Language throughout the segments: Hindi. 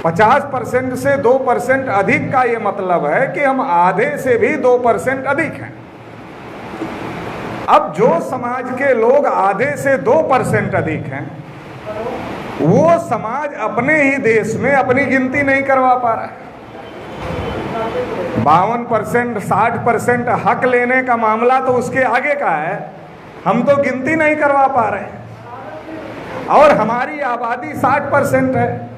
50% से 2% अधिक का ये मतलब है कि हम आधे से भी 2% अधिक हैं। अब जो समाज के लोग आधे से 2% अधिक हैं, वो समाज अपने ही देश में अपनी गिनती नहीं करवा पा रहा है। 52%, 60% हक लेने का मामला तो उसके आगे का है, हम तो गिनती नहीं करवा पा रहे हैं। और हमारी आबादी 60% है,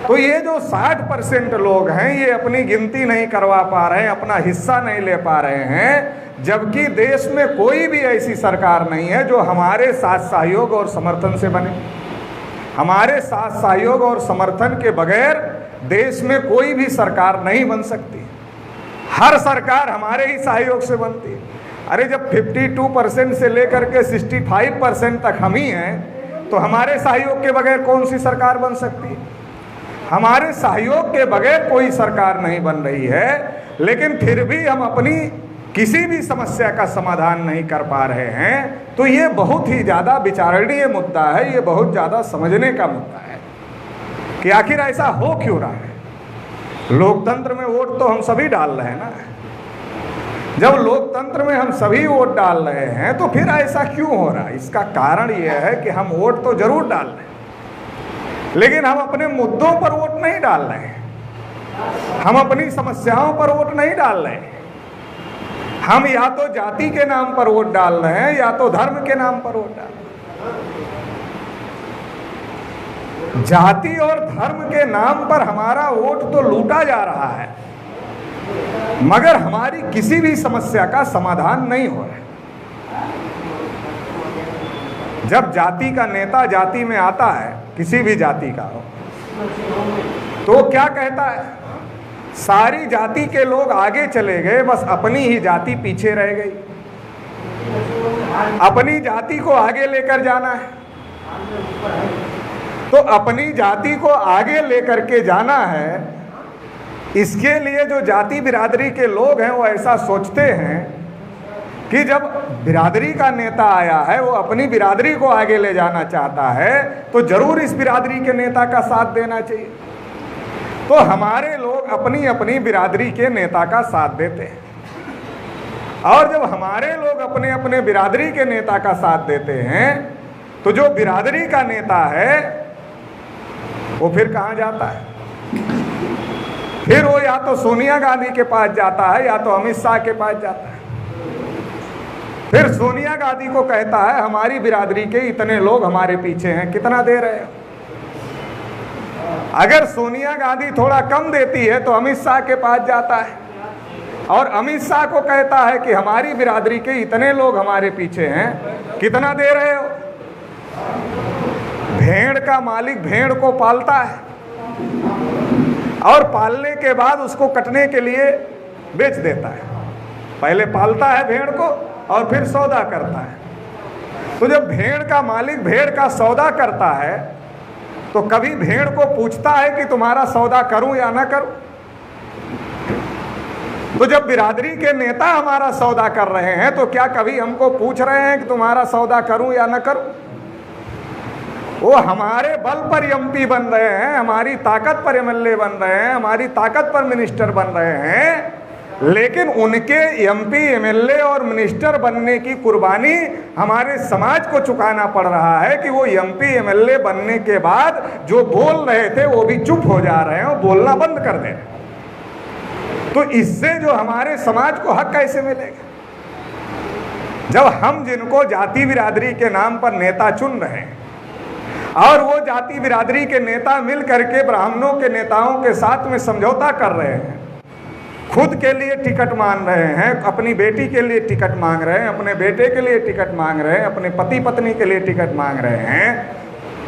तो ये जो 60% लोग हैं ये अपनी गिनती नहीं करवा पा रहे हैं, अपना हिस्सा नहीं ले पा रहे हैं, जबकि देश में कोई भी ऐसी सरकार नहीं है जो हमारे साथ सहयोग और समर्थन से बने। हमारे साथ सहयोग और समर्थन के बगैर देश में कोई भी सरकार नहीं बन सकती। हर सरकार हमारे ही सहयोग से बनती है। अरे जब 52% से लेकर के 65% तक हम ही हैं, तो हमारे सहयोग के बगैर कौन सी सरकार बन सकती है? हमारे सहयोग के बगैर कोई सरकार नहीं बन रही है, लेकिन फिर भी हम अपनी किसी भी समस्या का समाधान नहीं कर पा रहे हैं। तो ये बहुत ही ज़्यादा विचारणीय मुद्दा है, ये बहुत ज़्यादा समझने का मुद्दा है कि आखिर ऐसा हो क्यों रहा है। लोकतंत्र में वोट तो हम सभी डाल रहे हैं ना। जब लोकतंत्र में हम सभी वोट डाल रहे हैं तो फिर ऐसा क्यों हो रहा है? इसका कारण यह है कि हम वोट तो जरूर डाल रहे हैं, लेकिन हम अपने मुद्दों पर वोट नहीं डाल रहे हैं, हम अपनी समस्याओं पर वोट नहीं डाल रहे हैं। हम या तो जाति के नाम पर वोट डाल रहे हैं या तो धर्म के नाम पर वोट डाल रहे हैं। जाति और धर्म के नाम पर हमारा वोट तो लूटा जा रहा है, मगर हमारी किसी भी समस्या का समाधान नहीं हो रहा है। जब जाति का नेता जाति में आता है, किसी भी जाति का हो, तो क्या कहता है? सारी जाति के लोग आगे चले गए, बस अपनी ही जाति पीछे रह गई। अपनी जाति को आगे लेकर जाना है, तो अपनी जाति को आगे लेकर के जाना है। इसके लिए जो जाति बिरादरी के लोग हैं वो ऐसा सोचते हैं कि जब बिरादरी का नेता आया है, वो अपनी बिरादरी को आगे ले जाना चाहता है, तो जरूर इस बिरादरी के नेता का साथ देना चाहिए। तो हमारे लोग अपनी अपनी बिरादरी के नेता का साथ देते हैं, और जब हमारे लोग अपने अपने बिरादरी के नेता का साथ देते हैं, तो जो बिरादरी का नेता है वो फिर कहाँ जाता है? फिर वो या तो सोनिया गांधी के पास जाता है या तो अमित शाह के पास जाता है। फिर सोनिया गांधी को कहता है हमारी बिरादरी के इतने लोग हमारे पीछे हैं, कितना दे रहे हो? अगर सोनिया गांधी थोड़ा कम देती है तो अमित शाह के पास जाता है और अमित शाह को कहता है कि हमारी बिरादरी के इतने लोग हमारे पीछे हैं, कितना दे रहे हो? भेड़ का मालिक भेड़ को पालता है और पालने के बाद उसको कटने के लिए बेच देता है। पहले पालता है भेड़ को और फिर सौदा करता है। तो जब भेड़ का मालिक भेड़ का सौदा करता है तो कभी भेड़ को पूछता है कि तुम्हारा सौदा करूं या ना करूं? तो जब बिरादरी के नेता हमारा सौदा कर रहे हैं तो क्या कभी हमको पूछ रहे हैं कि तुम्हारा सौदा करूं या ना करूं? वो हमारे बल पर एमपी बन रहे हैं, हमारी ताकत पर एमएलए बन रहे हैं, हमारी ताकत पर मिनिस्टर बन रहे हैं, लेकिन उनके एमपी एमएलए और मिनिस्टर बनने की कुर्बानी हमारे समाज को चुकाना पड़ रहा है कि वो एमपी एमएलए बनने के बाद जो बोल रहे थे वो भी चुप हो जा रहे हैं और बोलना बंद कर दे। तो इससे जो हमारे समाज को हक कैसे मिलेगा? जब हम जिनको जाति बिरादरी के नाम पर नेता चुन रहे हैं और वो जाति बिरादरी के नेता मिल करके ब्राह्मणों के नेताओं के साथ में समझौता कर रहे हैं, खुद के लिए टिकट मांग रहे हैं, अपनी बेटी के लिए टिकट मांग रहे हैं, अपने बेटे के लिए टिकट मांग रहे हैं, अपने पति पत्नी के लिए टिकट मांग रहे हैं,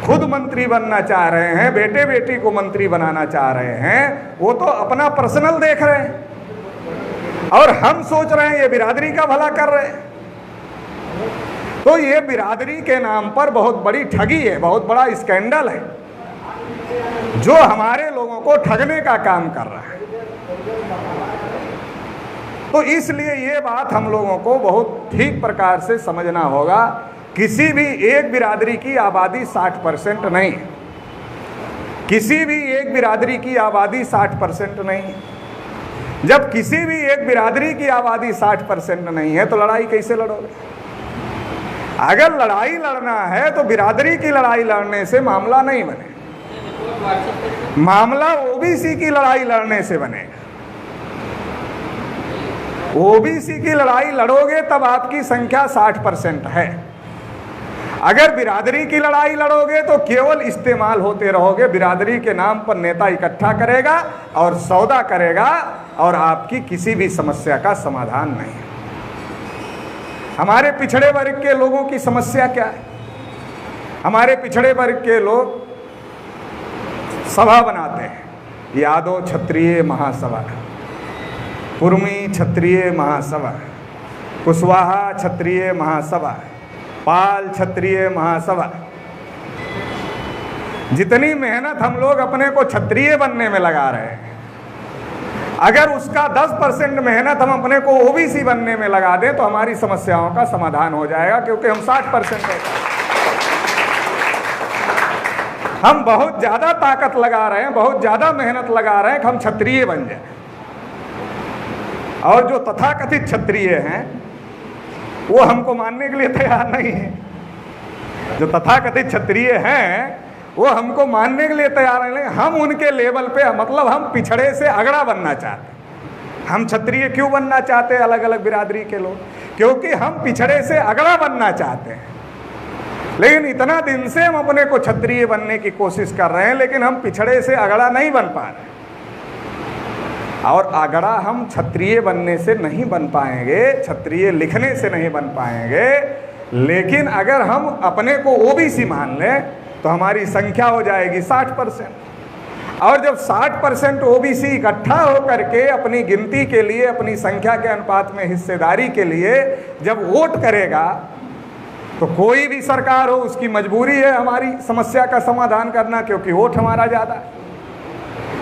खुद मंत्री बनना चाह रहे हैं, बेटे बेटी को मंत्री बनाना चाह रहे हैं, वो तो अपना पर्सनल देख रहे हैं और हम सोच रहे हैं ये बिरादरी का भला कर रहे हैं। तो ये बिरादरी के नाम पर बहुत बड़ी ठगी है, बहुत बड़ा स्कैंडल है जो हमारे लोगों को ठगने का काम कर रहा है। तो इसलिए ये बात हम लोगों को बहुत ठीक प्रकार से समझना होगा। किसी भी एक बिरादरी की आबादी 60% नहीं है। किसी भी एक बिरादरी की आबादी 60% नहीं है। जब किसी भी एक बिरादरी की आबादी 60% नहीं है तो लड़ाई कैसे लड़ोगे? अगर लड़ाई लड़ना है तो बिरादरी की लड़ाई लड़ने से मामला नहीं बने, मामला ओबीसी की लड़ाई लड़ने से बनेगा। ओबीसी की लड़ाई लड़ोगे तब आपकी संख्या 60% है। अगर बिरादरी की लड़ाई लड़ोगे तो केवल इस्तेमाल होते रहोगे, बिरादरी के नाम पर नेता इकट्ठा करेगा और सौदा करेगा और आपकी किसी भी समस्या का समाधान नहीं। हमारे पिछड़े वर्ग के लोगों की समस्या क्या है? हमारे पिछड़े वर्ग के लोग सभा बनाते हैं, यादव क्षत्रिय महासभा, कुर्मी क्षत्रिय महासभा, कुशवाहा क्षत्रिय महासभा, पाल क्षत्रिय महासभा। जितनी मेहनत हम लोग अपने को क्षत्रिय बनने में लगा रहे हैं, अगर उसका 10% मेहनत हम अपने को ओबीसी बनने में लगा दें तो हमारी समस्याओं का समाधान हो जाएगा, क्योंकि हम 60% है। हम बहुत ज्यादा ताकत लगा रहे हैं, बहुत ज्यादा मेहनत लगा रहे हैं कि हम क्षत्रिय बन जाए। और जो तथाकथित क्षत्रिय हैं वो हमको मानने के लिए तैयार नहीं है। जो तथाकथित क्षत्रिय हैं वो हमको मानने के लिए तैयार नहीं। हम उनके लेवल पे, मतलब हम पिछड़े से अगड़ा बनना चाहते। हम क्षत्रिय क्यों बनना चाहते हैं? अलग अलग बिरादरी के लोग, क्योंकि हम पिछड़े से अगड़ा बनना चाहते हैं। लेकिन इतना दिन से हम अपने को क्षत्रिय बनने की कोशिश कर रहे हैं, लेकिन हम पिछड़े से अगड़ा नहीं बन पा रहे। और अगड़ा हम क्षत्रिय बनने से नहीं बन पाएंगे, क्षत्रिय लिखने से नहीं बन पाएंगे। लेकिन अगर हम अपने को ओबीसी मान लें तो हमारी संख्या हो जाएगी 60%। और जब 60% ओबीसी इकट्ठा होकर के अपनी गिनती के लिए, अपनी संख्या के अनुपात में हिस्सेदारी के लिए जब वोट करेगा तो कोई भी सरकार हो उसकी मजबूरी है हमारी समस्या का समाधान करना, क्योंकि वोट हमारा ज़्यादा है।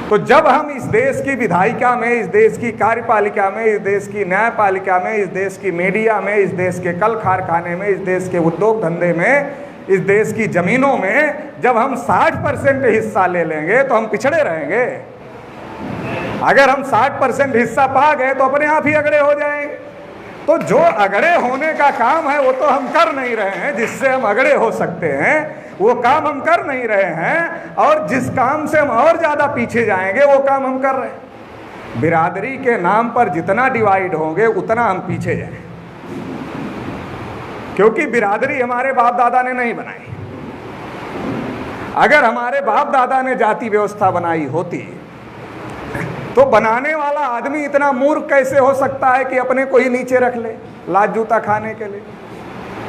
तो जब हम इस देश की विधायिका में, इस देश की कार्यपालिका में, इस देश की न्यायपालिका में, इस देश की मीडिया में, इस देश के कल कारखाने में, इस देश के उद्योग धंधे में, इस देश की जमीनों में जब हम 60% हिस्सा ले लेंगे तो हम पिछड़े रहेंगे। अगर हम 60% हिस्सा पा गए तो अपने आप ही अगड़े हो जाएंगे। तो जो अगड़े होने का काम है वो तो हम कर नहीं रहे हैं, जिससे हम अगड़े हो सकते हैं वो काम हम कर नहीं रहे हैं। और जिस काम से हम और ज़्यादा पीछे जाएंगे वो काम हम कर रहे हैं। बिरादरी के नाम पर जितना डिवाइड होंगे उतना हम पीछे जाएंगे, क्योंकि बिरादरी हमारे बाप दादा ने नहीं बनाई। अगर हमारे बाप दादा ने जाति व्यवस्था बनाई होती तो बनाने वाला आदमी इतना मूर्ख कैसे हो सकता है कि अपने को ही नीचे रख ले लात जूता खाने के लिए?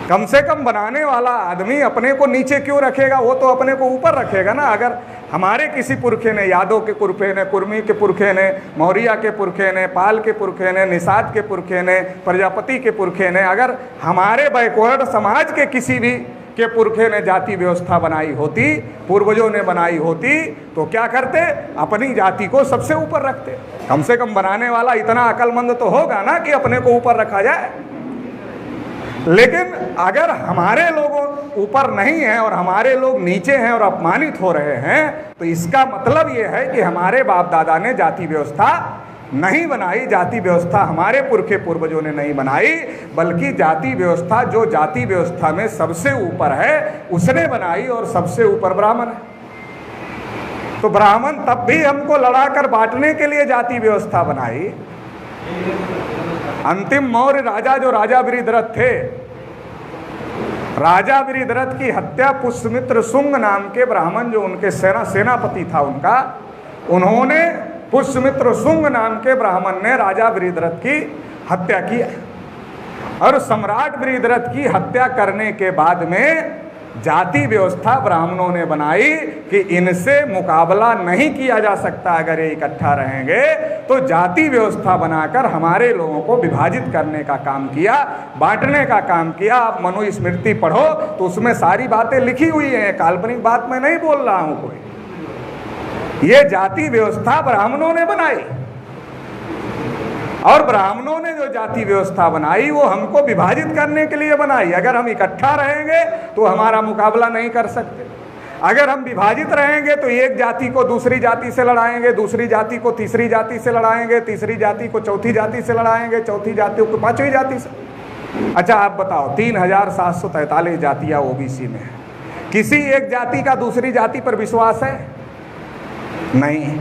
कम से कम बनाने वाला आदमी अपने को नीचे क्यों रखेगा? वो तो अपने को ऊपर रखेगा ना। अगर हमारे किसी पुरखे ने, यादव के पुरखे ने, कुर्मी के पुरखे ने, मौर्या के पुरखे ने, पाल के पुरखे ने, निषाद के पुरखे ने, प्रजापति के पुरखे ने, अगर हमारे बैकवर्ड समाज के किसी भी के पुरखे ने जाति व्यवस्था बनाई होती, पूर्वजों ने बनाई होती, तो क्या करते? अपनी जाति को सबसे ऊपर रखते। कम से कम बनाने वाला इतना अक्लमंद तो होगा ना कि अपने को ऊपर रखा जाए। लेकिन अगर हमारे लोगों ऊपर नहीं हैं और हमारे लोग नीचे हैं और अपमानित हो रहे हैं, तो इसका मतलब ये है कि हमारे बाप दादा ने जाति व्यवस्था नहीं बनाई। जाति व्यवस्था हमारे पुरखे पूर्वजों ने नहीं बनाई, बल्कि जाति व्यवस्था जो जाति व्यवस्था में सबसे ऊपर है उसने बनाई, और सबसे ऊपर ब्राह्मण है। तो ब्राह्मण तब भी हमको लड़ाकर बांटने के लिए जाति व्यवस्था बनाई। अंतिम मौर्य राजा जो राजा वृद्धरथ थे, राजा वृद्धरथ की हत्या पुष्यमित्र शुंग नाम के ब्राह्मण जो उनके सेनापति था उनका, उन्होंने, पुष्यमित्र शुंग नाम के ब्राह्मण ने राजा वृद्धरथ की हत्या की। और सम्राट वृद्धरथ की हत्या करने के बाद में जाति व्यवस्था ब्राह्मणों ने बनाई कि इनसे मुकाबला नहीं किया जा सकता। अगर ये इकट्ठा रहेंगे तो जाति व्यवस्था बनाकर हमारे लोगों को विभाजित करने का काम किया, बांटने का काम किया। आप मनुस्मृति पढ़ो तो उसमें सारी बातें लिखी हुई हैं, काल्पनिक बात मैं नहीं बोल रहा हूँ कोई। ये जाति व्यवस्था ब्राह्मणों ने बनाई, और ब्राह्मणों ने जो जाति व्यवस्था बनाई वो हमको विभाजित करने के लिए बनाई। अगर हम इकट्ठा रहेंगे तो हमारा मुकाबला नहीं कर सकते। अगर हम विभाजित रहेंगे तो एक जाति को दूसरी जाति से लड़ाएंगे, दूसरी जाति को तीसरी जाति से लड़ाएंगे, तीसरी जाति को चौथी जाति से लड़ाएंगे, चौथी जाति को पांचवी जाति से। अच्छा आप बताओ, 3743 जातियां ओबीसी में है, किसी एक जाति का दूसरी जाति पर विश्वास है? नहीं।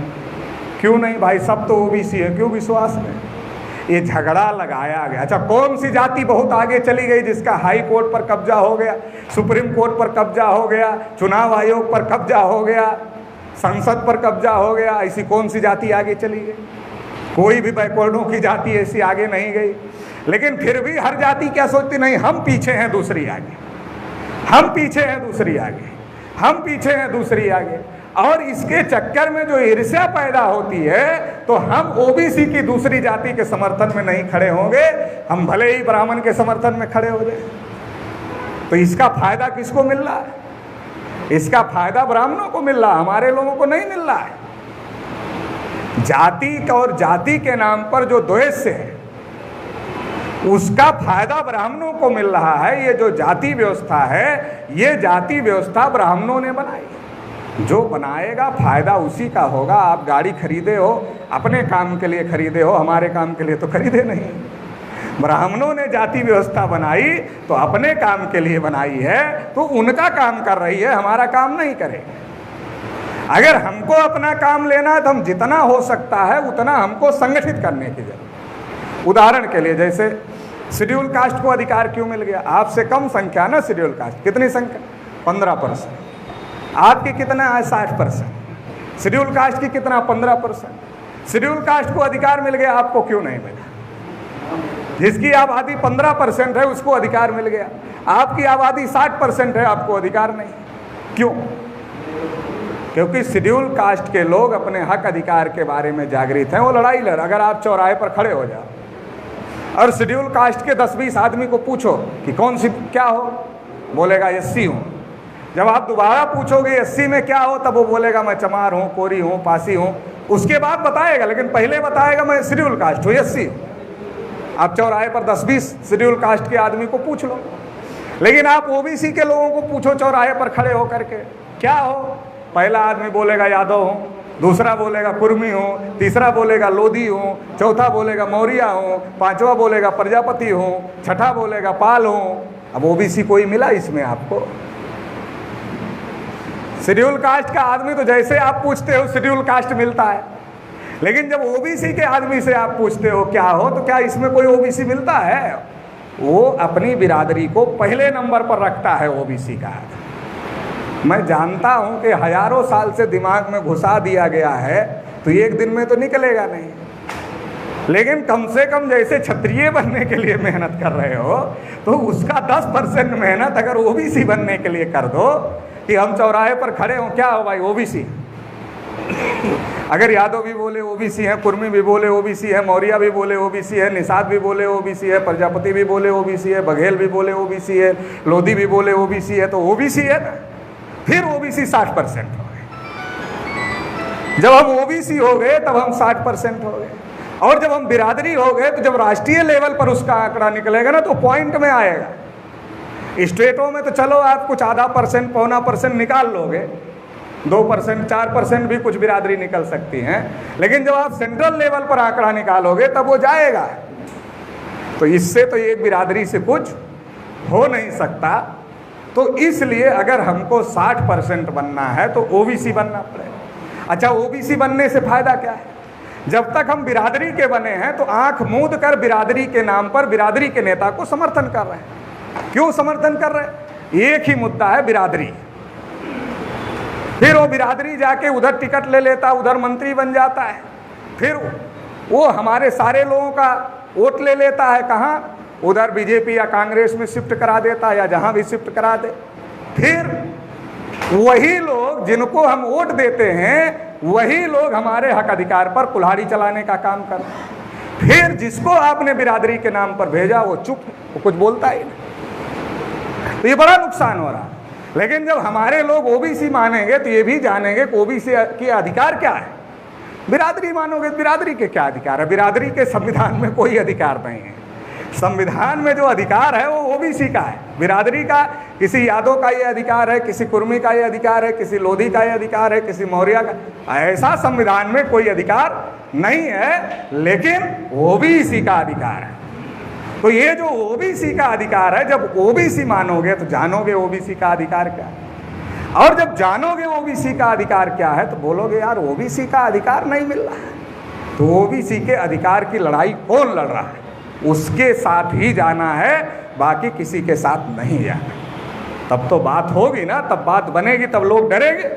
क्यों नहीं भाई, सब तो ओबीसी है, क्यों विश्वास नहीं? ये झगड़ा लगाया गया। अच्छा कौन सी जाति बहुत आगे चली गई जिसका हाई कोर्ट पर कब्जा हो गया, सुप्रीम कोर्ट पर कब्जा हो गया, चुनाव आयोग पर कब्जा हो गया, संसद पर कब्जा हो गया? ऐसी कौन सी जाति आगे चली गई? कोई भी बैकवर्डों की जाति ऐसी आगे नहीं गई। लेकिन फिर भी हर जाति क्या सोचती, नहीं हम पीछे हैं दूसरी आगे, हम पीछे हैं दूसरी आगे, हम पीछे हैं दूसरी आगे। और इसके चक्कर में जो ईर्ष्या पैदा होती है, तो हम ओबीसी की दूसरी जाति के समर्थन में नहीं खड़े होंगे, हम भले ही ब्राह्मण के समर्थन में खड़े हो जाए। तो इसका फायदा किसको मिल रहा है? इसका फायदा ब्राह्मणों को मिल रहा है, हमारे लोगों को नहीं मिल रहा है। जाति और जाति के नाम पर जो द्वेष है उसका फायदा ब्राह्मणों को मिल रहा है। ये जो जाति व्यवस्था है, ये जाति व्यवस्था ब्राह्मणों ने बनाई। जो बनाएगा फायदा उसी का होगा। आप गाड़ी खरीदे हो, अपने काम के लिए खरीदे हो, हमारे काम के लिए तो खरीदे नहीं। ब्राह्मणों ने जाति व्यवस्था बनाई तो अपने काम के लिए बनाई है, तो उनका काम कर रही है, हमारा काम नहीं करेगा। अगर हमको अपना काम लेना है तो हम जितना हो सकता है उतना हमको संगठित करने की जरूरत। उदाहरण के लिए जैसे शेड्यूल कास्ट को अधिकार क्यों मिल गया? आपसे कम संख्या ना शेड्यूल कास्ट, कितनी संख्या? 15%। आपकी कितना है? 60%। शेड्यूल कास्ट की कितना? 15%। शेड्यूल कास्ट को अधिकार मिल गया, आपको क्यों नहीं मिला? जिसकी आबादी 15% है उसको अधिकार मिल गया, आपकी आबादी 60% है, आपको अधिकार नहीं। क्यों? क्योंकि शेड्यूल कास्ट के लोग अपने हक अधिकार के बारे में जागृत हैं, वो लड़ाई लड़। अगर आप चौराहे पर खड़े हो जाओ और शेड्यूल कास्ट के 10-20 आदमी को पूछो कि कौन सी क्या हो, बोलेगा एससी हूँ। जब आप दोबारा पूछोगे एससी में क्या हो, तब वो बोलेगा मैं चमार हूँ, कोरी हूँ, पासी हूँ। उसके बाद बताएगा, लेकिन पहले बताएगा मैं शेड्यूल कास्ट हूँ, एससी। आप चौराहे पर 10-20 शेड्यूल कास्ट के आदमी को पूछ लो, लेकिन आप ओबीसी के लोगों को पूछो चौराहे पर खड़े होकर के क्या हो, पहला आदमी बोलेगा यादव हूँ, दूसरा बोलेगा कुर्मी हूँ, तीसरा बोलेगा लोधी हूँ, चौथा बोलेगा मौर्या हूँ, पांचवा बोलेगा प्रजापति हूँ, छठा बोलेगा पाल हूँ। अब ओबीसी कोई मिला इसमें आपको? शेड्यूल कास्ट का आदमी तो जैसे आप पूछते हो शेड्यूल कास्ट मिलता है, लेकिन जब ओबीसी के आदमी से आप पूछते हो क्या हो, तो क्या इसमें कोई ओबीसी मिलता है? वो अपनी बिरादरी को पहले नंबर पर रखता है ओबीसी का। मैं जानता हूं कि हजारों साल से दिमाग में घुसा दिया गया है, तो एक दिन में तो निकलेगा नहीं, लेकिन कम से कम जैसे क्षत्रिय बनने के लिए मेहनत कर रहे हो, तो उसका 10% मेहनत अगर ओबीसी बनने के लिए कर दो कि हम चौराहे पर खड़े हों, क्या हो भाई ओबीसी। अगर यादव भी बोले ओबीसी है, कुर्मी भी बोले ओबीसी है, मौर्या भी बोले ओबीसी है, निषाद भी बोले ओबीसी है, प्रजापति भी बोले ओबीसी है, बघेल भी बोले ओबीसी है, लोधी भी बोले ओबीसी है, तो ओबीसी है ना। फिर ओबीसी 60% हो गए। जब हम ओबीसी हो गए तब हम 60% हो गए, और जब हम बिरादरी हो गए तो जब राष्ट्रीय लेवल पर उसका आंकड़ा निकलेगा ना तो पॉइंट में आएगा। स्टेटों में तो चलो आप कुछ आधा %, पौना % निकाल लोगे, 2%, 4% भी कुछ बिरादरी निकल सकती हैं, लेकिन जब आप सेंट्रल लेवल पर आंकड़ा निकालोगे तब वो जाएगा। तो इससे तो एक बिरादरी से कुछ हो नहीं सकता। तो इसलिए अगर हमको 60% बनना है तो ओबीसी बनना पड़ेगा। अच्छा ओबीसी बनने से फायदा क्या है? जब तक हम बिरादरी के बने हैं तो आंख मूंद कर बिरादरी के नाम पर बिरादरी के नेता को समर्थन कर रहे हैं। क्यों समर्थन कर रहे हैं? एक ही मुद्दा है, बिरादरी। फिर वो बिरादरी जाके उधर टिकट ले लेता, उधर मंत्री बन जाता है, फिर वो हमारे सारे लोगों का वोट ले लेता है, कहाँ? उधर बीजेपी या कांग्रेस में शिफ्ट करा देता है, या जहाँ भी शिफ्ट करा दे। फिर वही लोग जिनको हम वोट देते हैं वही लोग हमारे हक अधिकार पर कुल्हाड़ी चलाने का काम कर रहे हैं। फिर जिसको आपने बिरादरी के नाम पर भेजा वो चुप, वो कुछ बोलता ही नहीं। तो ये बड़ा नुकसान हो रहा है। लेकिन जब हमारे लोग ओबीसी मानेंगे तो ये भी जानेंगे कि ओबीसी के अधिकार क्या है। बिरादरी मानोगे, बिरादरी के क्या अधिकार है? बिरादरी के संविधान में कोई अधिकार नहीं है। संविधान में जो अधिकार है वो ओबीसी का है, बिरादरी का। किसी यादव का ये अधिकार है, किसी कुर्मी का ये अधिकार है, किसी लोधी का ये अधिकार है, किसी मौर्य का। ऐसा संविधान में कोई अधिकार नहीं है, लेकिन ओबीसी का अधिकार है। तो ये जो ओबीसी का अधिकार है, जब ओबीसी मानोगे तो जानोगे ओबीसी का अधिकार क्या है, और जब जानोगे ओबीसी का अधिकार क्या है तो बोलोगे यार ओबीसी का अधिकार नहीं मिल रहा है। तो ओबीसी के अधिकार की लड़ाई कौन लड़ रहा है, उसके साथ ही जाना है, बाकी किसी के साथ नहीं जाना। तब तो बात होगी ना, तब बात बनेगी, तब लोग डरेंगे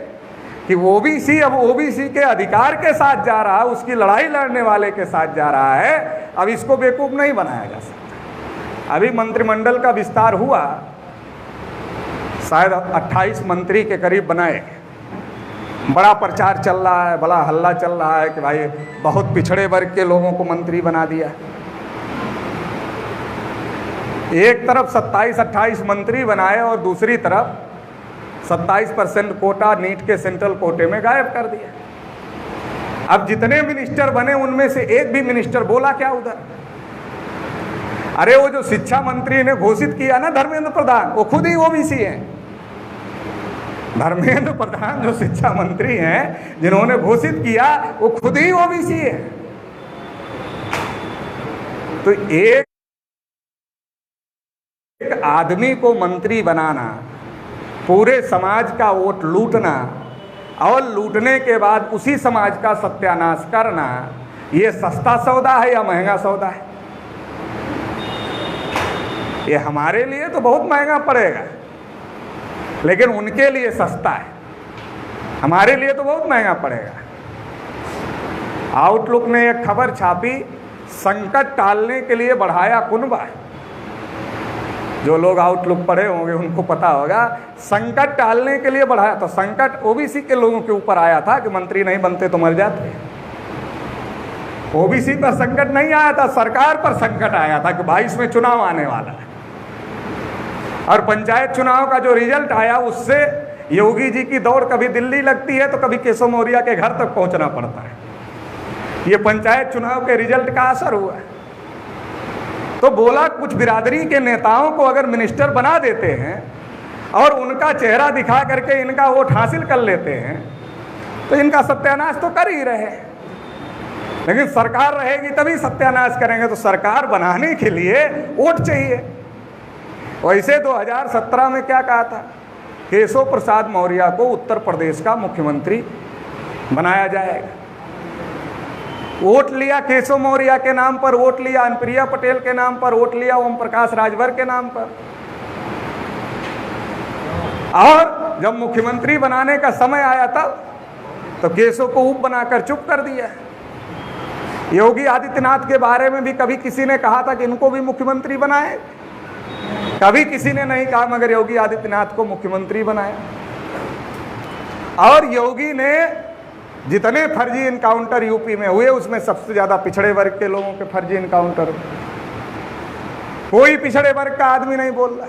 कि ओबीसी अब ओबीसी के अधिकार के साथ जा रहा है, उसकी लड़ाई लड़ने वाले के साथ जा रहा है। अब इसको बेवकूफ़ नहीं बनाया जा सकता। अभी मंत्रिमंडल का विस्तार हुआ, शायद 28 मंत्री के करीब बनाए। बड़ा प्रचार चल रहा है, बड़ा हल्ला चल रहा है कि भाई बहुत पिछड़े वर्ग के लोगों को मंत्री बना दिया। एक तरफ 27-28 मंत्री बनाए और दूसरी तरफ 27% कोटा नीट के सेंट्रल कोटे में गायब कर दिया। अब जितने मिनिस्टर बने उनमें से एक भी मिनिस्टर बोला क्या उधर? अरे वो जो शिक्षा मंत्री ने घोषित किया ना, धर्मेंद्र प्रधान, वो खुद ही ओबीसी हैं। धर्मेंद्र प्रधान जो शिक्षा मंत्री हैं, जिन्होंने घोषित किया, वो खुद ही ओबीसी है। तो एक आदमी को मंत्री बनाना, पूरे समाज का वोट लूटना और लूटने के बाद उसी समाज का सत्यानाश करना, ये सस्ता सौदा है या महंगा सौदा है? ये हमारे लिए तो बहुत महंगा पड़ेगा, लेकिन उनके लिए सस्ता है। हमारे लिए तो बहुत महंगा पड़ेगा। आउटलुक ने एक खबर छापी, संकट टालने के लिए बढ़ाया कुनबा। जो लोग आउटलुक पढ़े होंगे उनको पता होगा, संकट टालने के लिए बढ़ाया। तो संकट ओबीसी के लोगों के ऊपर आया था कि मंत्री नहीं बनते तो मर जाते। ओबीसी पर संकट नहीं आया था, सरकार पर संकट आया था कि 22 में चुनाव आने वाला है। और पंचायत चुनाव का जो रिजल्ट आया, उससे योगी जी की दौड़ कभी दिल्ली लगती है तो कभी केशव मौर्य के घर तक पहुंचना पड़ता है। ये पंचायत चुनाव के रिजल्ट का असर हुआ है। तो बोला कुछ बिरादरी के नेताओं को अगर मिनिस्टर बना देते हैं और उनका चेहरा दिखा करके इनका वोट हासिल कर लेते हैं तो इनका सत्यानाश तो कर ही रहे, लेकिन सरकार रहेगी तभी सत्यानाश करेंगे। तो सरकार बनाने के लिए वोट चाहिए। वैसे 2017 में क्या कहा था, केशव प्रसाद मौर्य को उत्तर प्रदेश का मुख्यमंत्री बनाया जाएगा। वोट लिया केशव मौर्य के नाम पर, वोट लिया अनुप्रिया पटेल के नाम पर, वोट लिया ओम प्रकाश राजभर के नाम पर। और जब मुख्यमंत्री बनाने का समय आया तब तो केशव को उप बनाकर चुप कर दिया। योगी आदित्यनाथ के बारे में भी कभी किसी ने कहा था कि इनको भी मुख्यमंत्री बनाए? कभी किसी ने नहीं कहा, मगर योगी आदित्यनाथ को मुख्यमंत्री बनाया। और योगी ने जितने फर्जी इनकाउंटर यूपी में हुए, उसमें सबसे ज्यादा पिछड़े वर्ग के लोगों के फर्जी इनकाउंटर। कोई पिछड़े वर्ग का आदमी नहीं बोल रहा।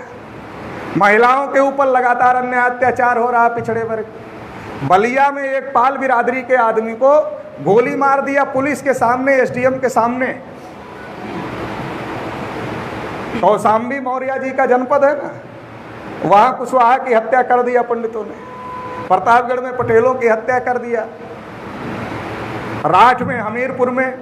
महिलाओं के ऊपर लगातार अन्याय अत्याचार हो रहा है पिछड़े वर्ग। बलिया में एक पाल बिरादरी के आदमी को गोली मार दिया पुलिस के सामने, एसडीएम के सामने। कौशाम्बी मौर्य जी का जनपद है ना, वहां कुशवाहा की हत्या कर दिया पंडितों ने। प्रतापगढ़ में पटेलों की हत्या कर दिया। राठ में, हमीरपुर में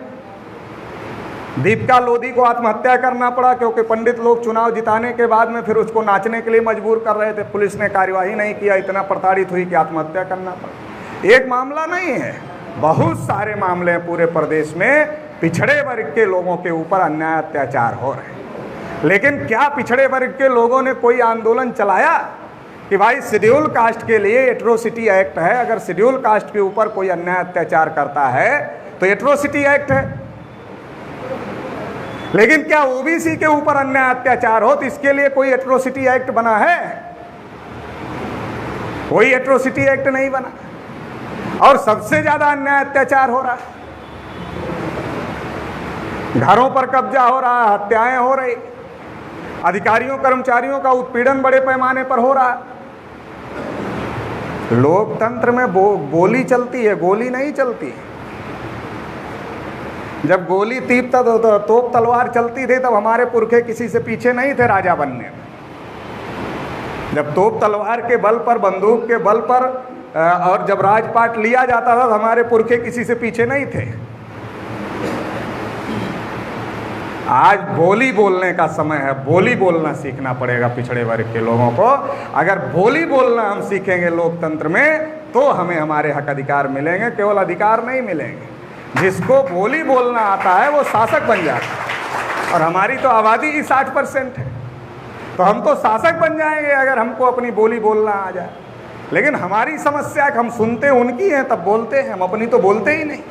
दीपिका लोधी को आत्महत्या करना पड़ा क्योंकि पंडित लोग चुनाव जिताने के बाद में फिर उसको नाचने के लिए मजबूर कर रहे थे। पुलिस ने कार्यवाही नहीं किया, इतना प्रताड़ित हुई कि आत्महत्या करना पड़ा। एक मामला नहीं है, बहुत सारे मामले हैं पूरे प्रदेश में। पिछड़े वर्ग के लोगों के ऊपर अन्याय अत्याचार हो रहे हैं। लेकिन क्या पिछड़े वर्ग के लोगों ने कोई आंदोलन चलाया कि भाई शेड्यूल कास्ट के लिए एट्रोसिटी एक्ट है, अगर शेड्यूल कास्ट के ऊपर कोई अन्याय अत्याचार करता है तो एट्रोसिटी एक्ट है। लेकिन क्या ओबीसी के ऊपर अन्याय अत्याचार हो तो इसके लिए कोई एट्रोसिटी एक्ट बना है? कोई एट्रोसिटी एक्ट नहीं बना। और सबसे ज्यादा अन्याय अत्याचार हो रहा है, घरों पर कब्जा हो रहा है, हत्याएं हो रही, अधिकारियों कर्मचारियों का उत्पीड़न बड़े पैमाने पर हो रहा है। लोकतंत्र में गोली चलती है, गोली नहीं चलती। जब गोली तीपता तो तोप तलवार चलती थी, तब हमारे पुरखे किसी से पीछे नहीं थे राजा बनने में। जब तोप तलवार के बल पर, बंदूक के बल पर और जब राजपाट लिया जाता था, तो हमारे पुरखे किसी से पीछे नहीं थे। आज बोली बोलने का समय है, बोली बोलना सीखना पड़ेगा पिछड़े वर्ग के लोगों को। अगर बोली बोलना हम सीखेंगे लोकतंत्र में, तो हमें हमारे हक अधिकार मिलेंगे, केवल अधिकार नहीं मिलेंगे। जिसको बोली बोलना आता है वो शासक बन जाता है, और हमारी तो आबादी ही 60% है, तो हम तो शासक बन जाएंगे अगर हमको अपनी बोली बोलना आ जाए। लेकिन हमारी समस्या है कि हम सुनते उनकी हैं तब बोलते हैं, हम अपनी तो बोलते ही नहीं।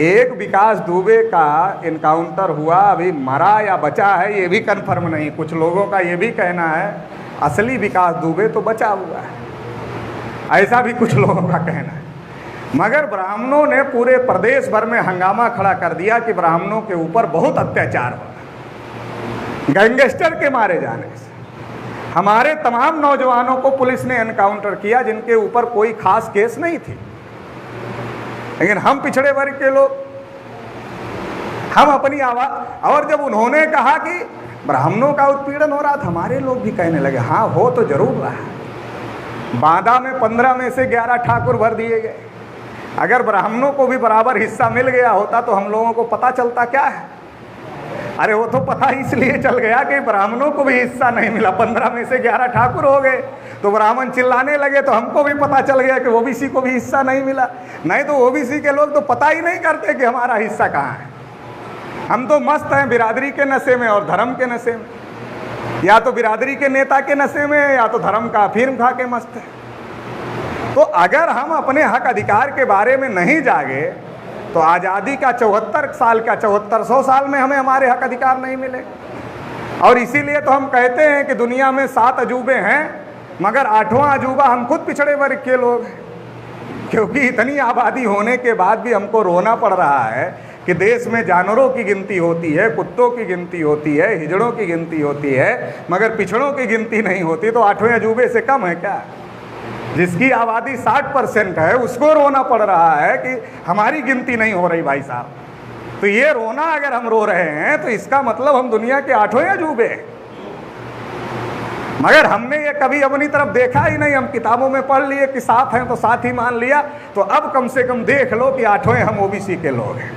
एक विकास दुबे का इनकाउंटर हुआ, अभी मरा या बचा है ये भी कन्फर्म नहीं। कुछ लोगों का ये भी कहना है असली विकास दुबे तो बचा हुआ है, ऐसा भी कुछ लोगों का कहना है। मगर ब्राह्मणों ने पूरे प्रदेश भर में हंगामा खड़ा कर दिया कि ब्राह्मणों के ऊपर बहुत अत्याचार हो, गैंगस्टर के मारे जाने से। हमारे तमाम नौजवानों को पुलिस ने एनकाउंटर किया जिनके ऊपर कोई खास केस नहीं थी। लेकिन हम पिछड़े वर्ग के लोग, हम अपनी आवाज, और जब उन्होंने कहा कि ब्राह्मणों का उत्पीड़न हो रहा था, हमारे लोग भी कहने लगे हाँ हो तो जरूर रहा है। बांदा में 15 में से 11 ठाकुर भर दिए गए। अगर ब्राह्मणों को भी बराबर हिस्सा मिल गया होता तो हम लोगों को पता चलता क्या है? अरे वो तो पता इसलिए चल गया कि ब्राह्मणों को भी हिस्सा नहीं मिला, 15 में से 11 ठाकुर हो गए, तो ब्राह्मण चिल्लाने लगे, तो हमको भी पता चल गया कि ओबीसी को भी हिस्सा नहीं मिला। नहीं तो ओबीसी के लोग तो पता ही नहीं करते कि हमारा हिस्सा कहाँ है। हम तो मस्त हैं बिरादरी के नशे में और धर्म के नशे में, या तो बिरादरी के नेता के नशे में, या तो धर्म का अफीम खा के मस्त है। तो अगर हम अपने हक अधिकार के बारे में नहीं जागे तो आज़ादी का 74 साल का 7400 साल में हमें हमारे हक अधिकार नहीं मिले। और इसीलिए तो हम कहते हैं कि दुनिया में 7 अजूबे हैं, मगर 8वां अजूबा हम खुद पिछड़े वर्ग के लोग हैं। क्योंकि इतनी आबादी होने के बाद भी हमको रोना पड़ रहा है कि देश में जानवरों की गिनती होती है, कुत्तों की गिनती होती है, हिजड़ों की गिनती होती है, मगर पिछड़ों की गिनती नहीं होती। तो 8वें अजूबे से कम है क्या? जिसकी आबादी 60% है उसको रोना पड़ रहा है कि हमारी गिनती नहीं हो रही। भाई साहब, तो ये रोना अगर हम रो रहे हैं तो इसका मतलब हम दुनिया के 8वें अजूबे हैं। मगर हमने ये कभी अपनी तरफ देखा ही नहीं। हम किताबों में पढ़ लिए कि 7 हैं तो 7 ही मान लिया। तो अब कम से कम देख लो कि 8वें हम ओबीसी के लोग हैं,